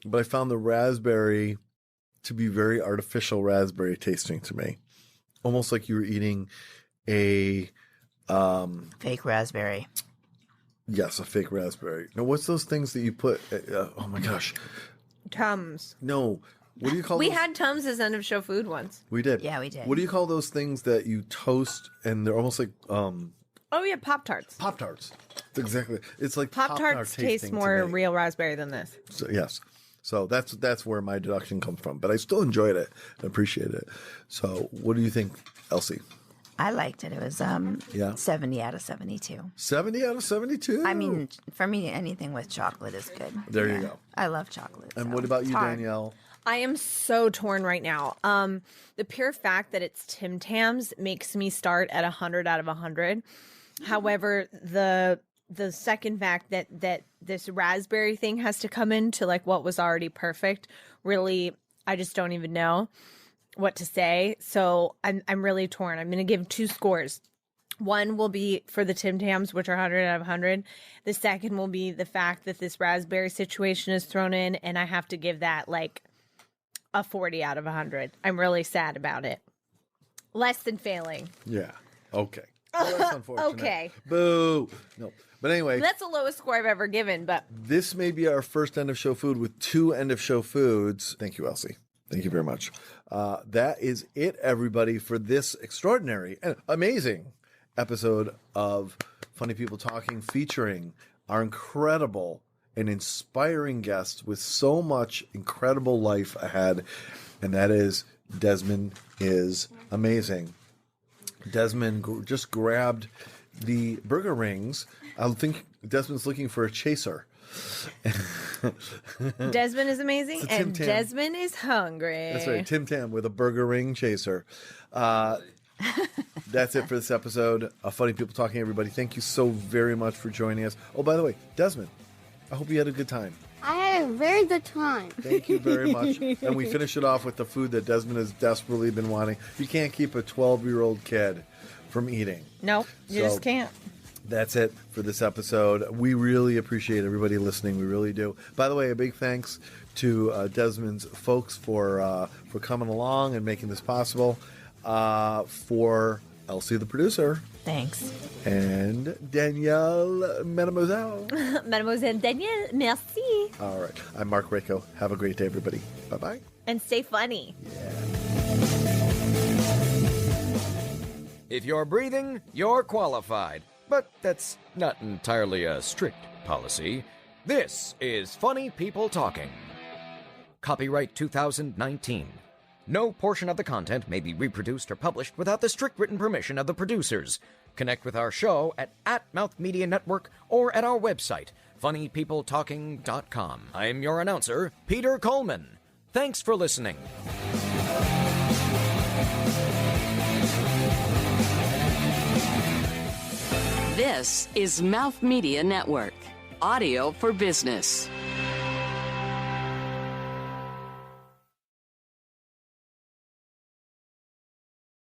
But I found the raspberry to be very artificial raspberry tasting to me. Almost like you were eating a... Fake raspberry. Yes, a fake raspberry. Now, what's those things that you put... oh my gosh. Tums. No. What do you call We those? had Tums as end of show food once. We did. Yeah, we did. What do you call those things that you toast and they're almost like... Oh, yeah, Pop-Tarts. Pop-Tarts. Exactly. It's like Pop-Tarts taste more real raspberry than this. So, yes. So that's where my deduction comes from. But I still enjoyed it and appreciated it. So what do you think, Elsie? I liked it. It was 70 out of 72. 70 out of 72? I mean, for me, anything with chocolate is good. There you go. I love chocolate. And so what about it's you, hard. Danielle? I am so torn right now. The pure fact that it's Tim Tams makes me start at 100 out of 100. However, the second fact that this raspberry thing has to come into like what was already perfect, really, I just don't even know what to say. So I'm really torn. I'm going to give 2 scores. One will be for the Tim Tams, which are 100 out of 100. The second will be the fact that this raspberry situation is thrown in, and I have to give that like a 40 out of 100. I'm really sad about it. Less than failing. Yeah. Okay. Well, that's unfortunate. Okay. Boo. No. But anyway. That's the lowest score I've ever given, but This may be our first end of show food with 2 end of show foods. Thank you, Elsie. Thank you very much. That is it, everybody, for this extraordinary and amazing episode of Funny People Talking, featuring our incredible and inspiring guests with so much incredible life ahead. And that is Desmond Is Amazing. Desmond just grabbed the burger rings. I think Desmond's looking for a chaser. Desmond is amazing, It's a Tim and Tam. Desmond is hungry. That's right, Tim Tam with a burger ring chaser. That's it for this episode of Funny People Talking, everybody. Thank you so very much for joining us. Oh, by the way, Desmond, I hope you had a good time. I had a very good time. Thank you very much. And we finish it off with the food that Desmond has desperately been wanting. You can't keep a 12-year-old kid from eating. Nope, you So- just can't. That's it for this episode. We really appreciate everybody listening. We really do. By the way, a big thanks to Desmond's folks for coming along and making this possible. For Elsie, the producer, Thanks. and Danielle, Mademoiselle. Mademoiselle Danielle, merci. All right. I'm Marc Raco. Have a great day, everybody. Bye-bye. And stay funny. If you're breathing, you're qualified. But that's not entirely a strict policy. This is Funny People Talking. Copyright 2019. No portion of the content may be reproduced or published without the strict written permission of the producers. Connect with our show at Mouth Media Network or at our website, funnypeopletalking.com. I'm your announcer, Peter Coleman. Thanks for listening. This is Mouth Media Network, audio for business.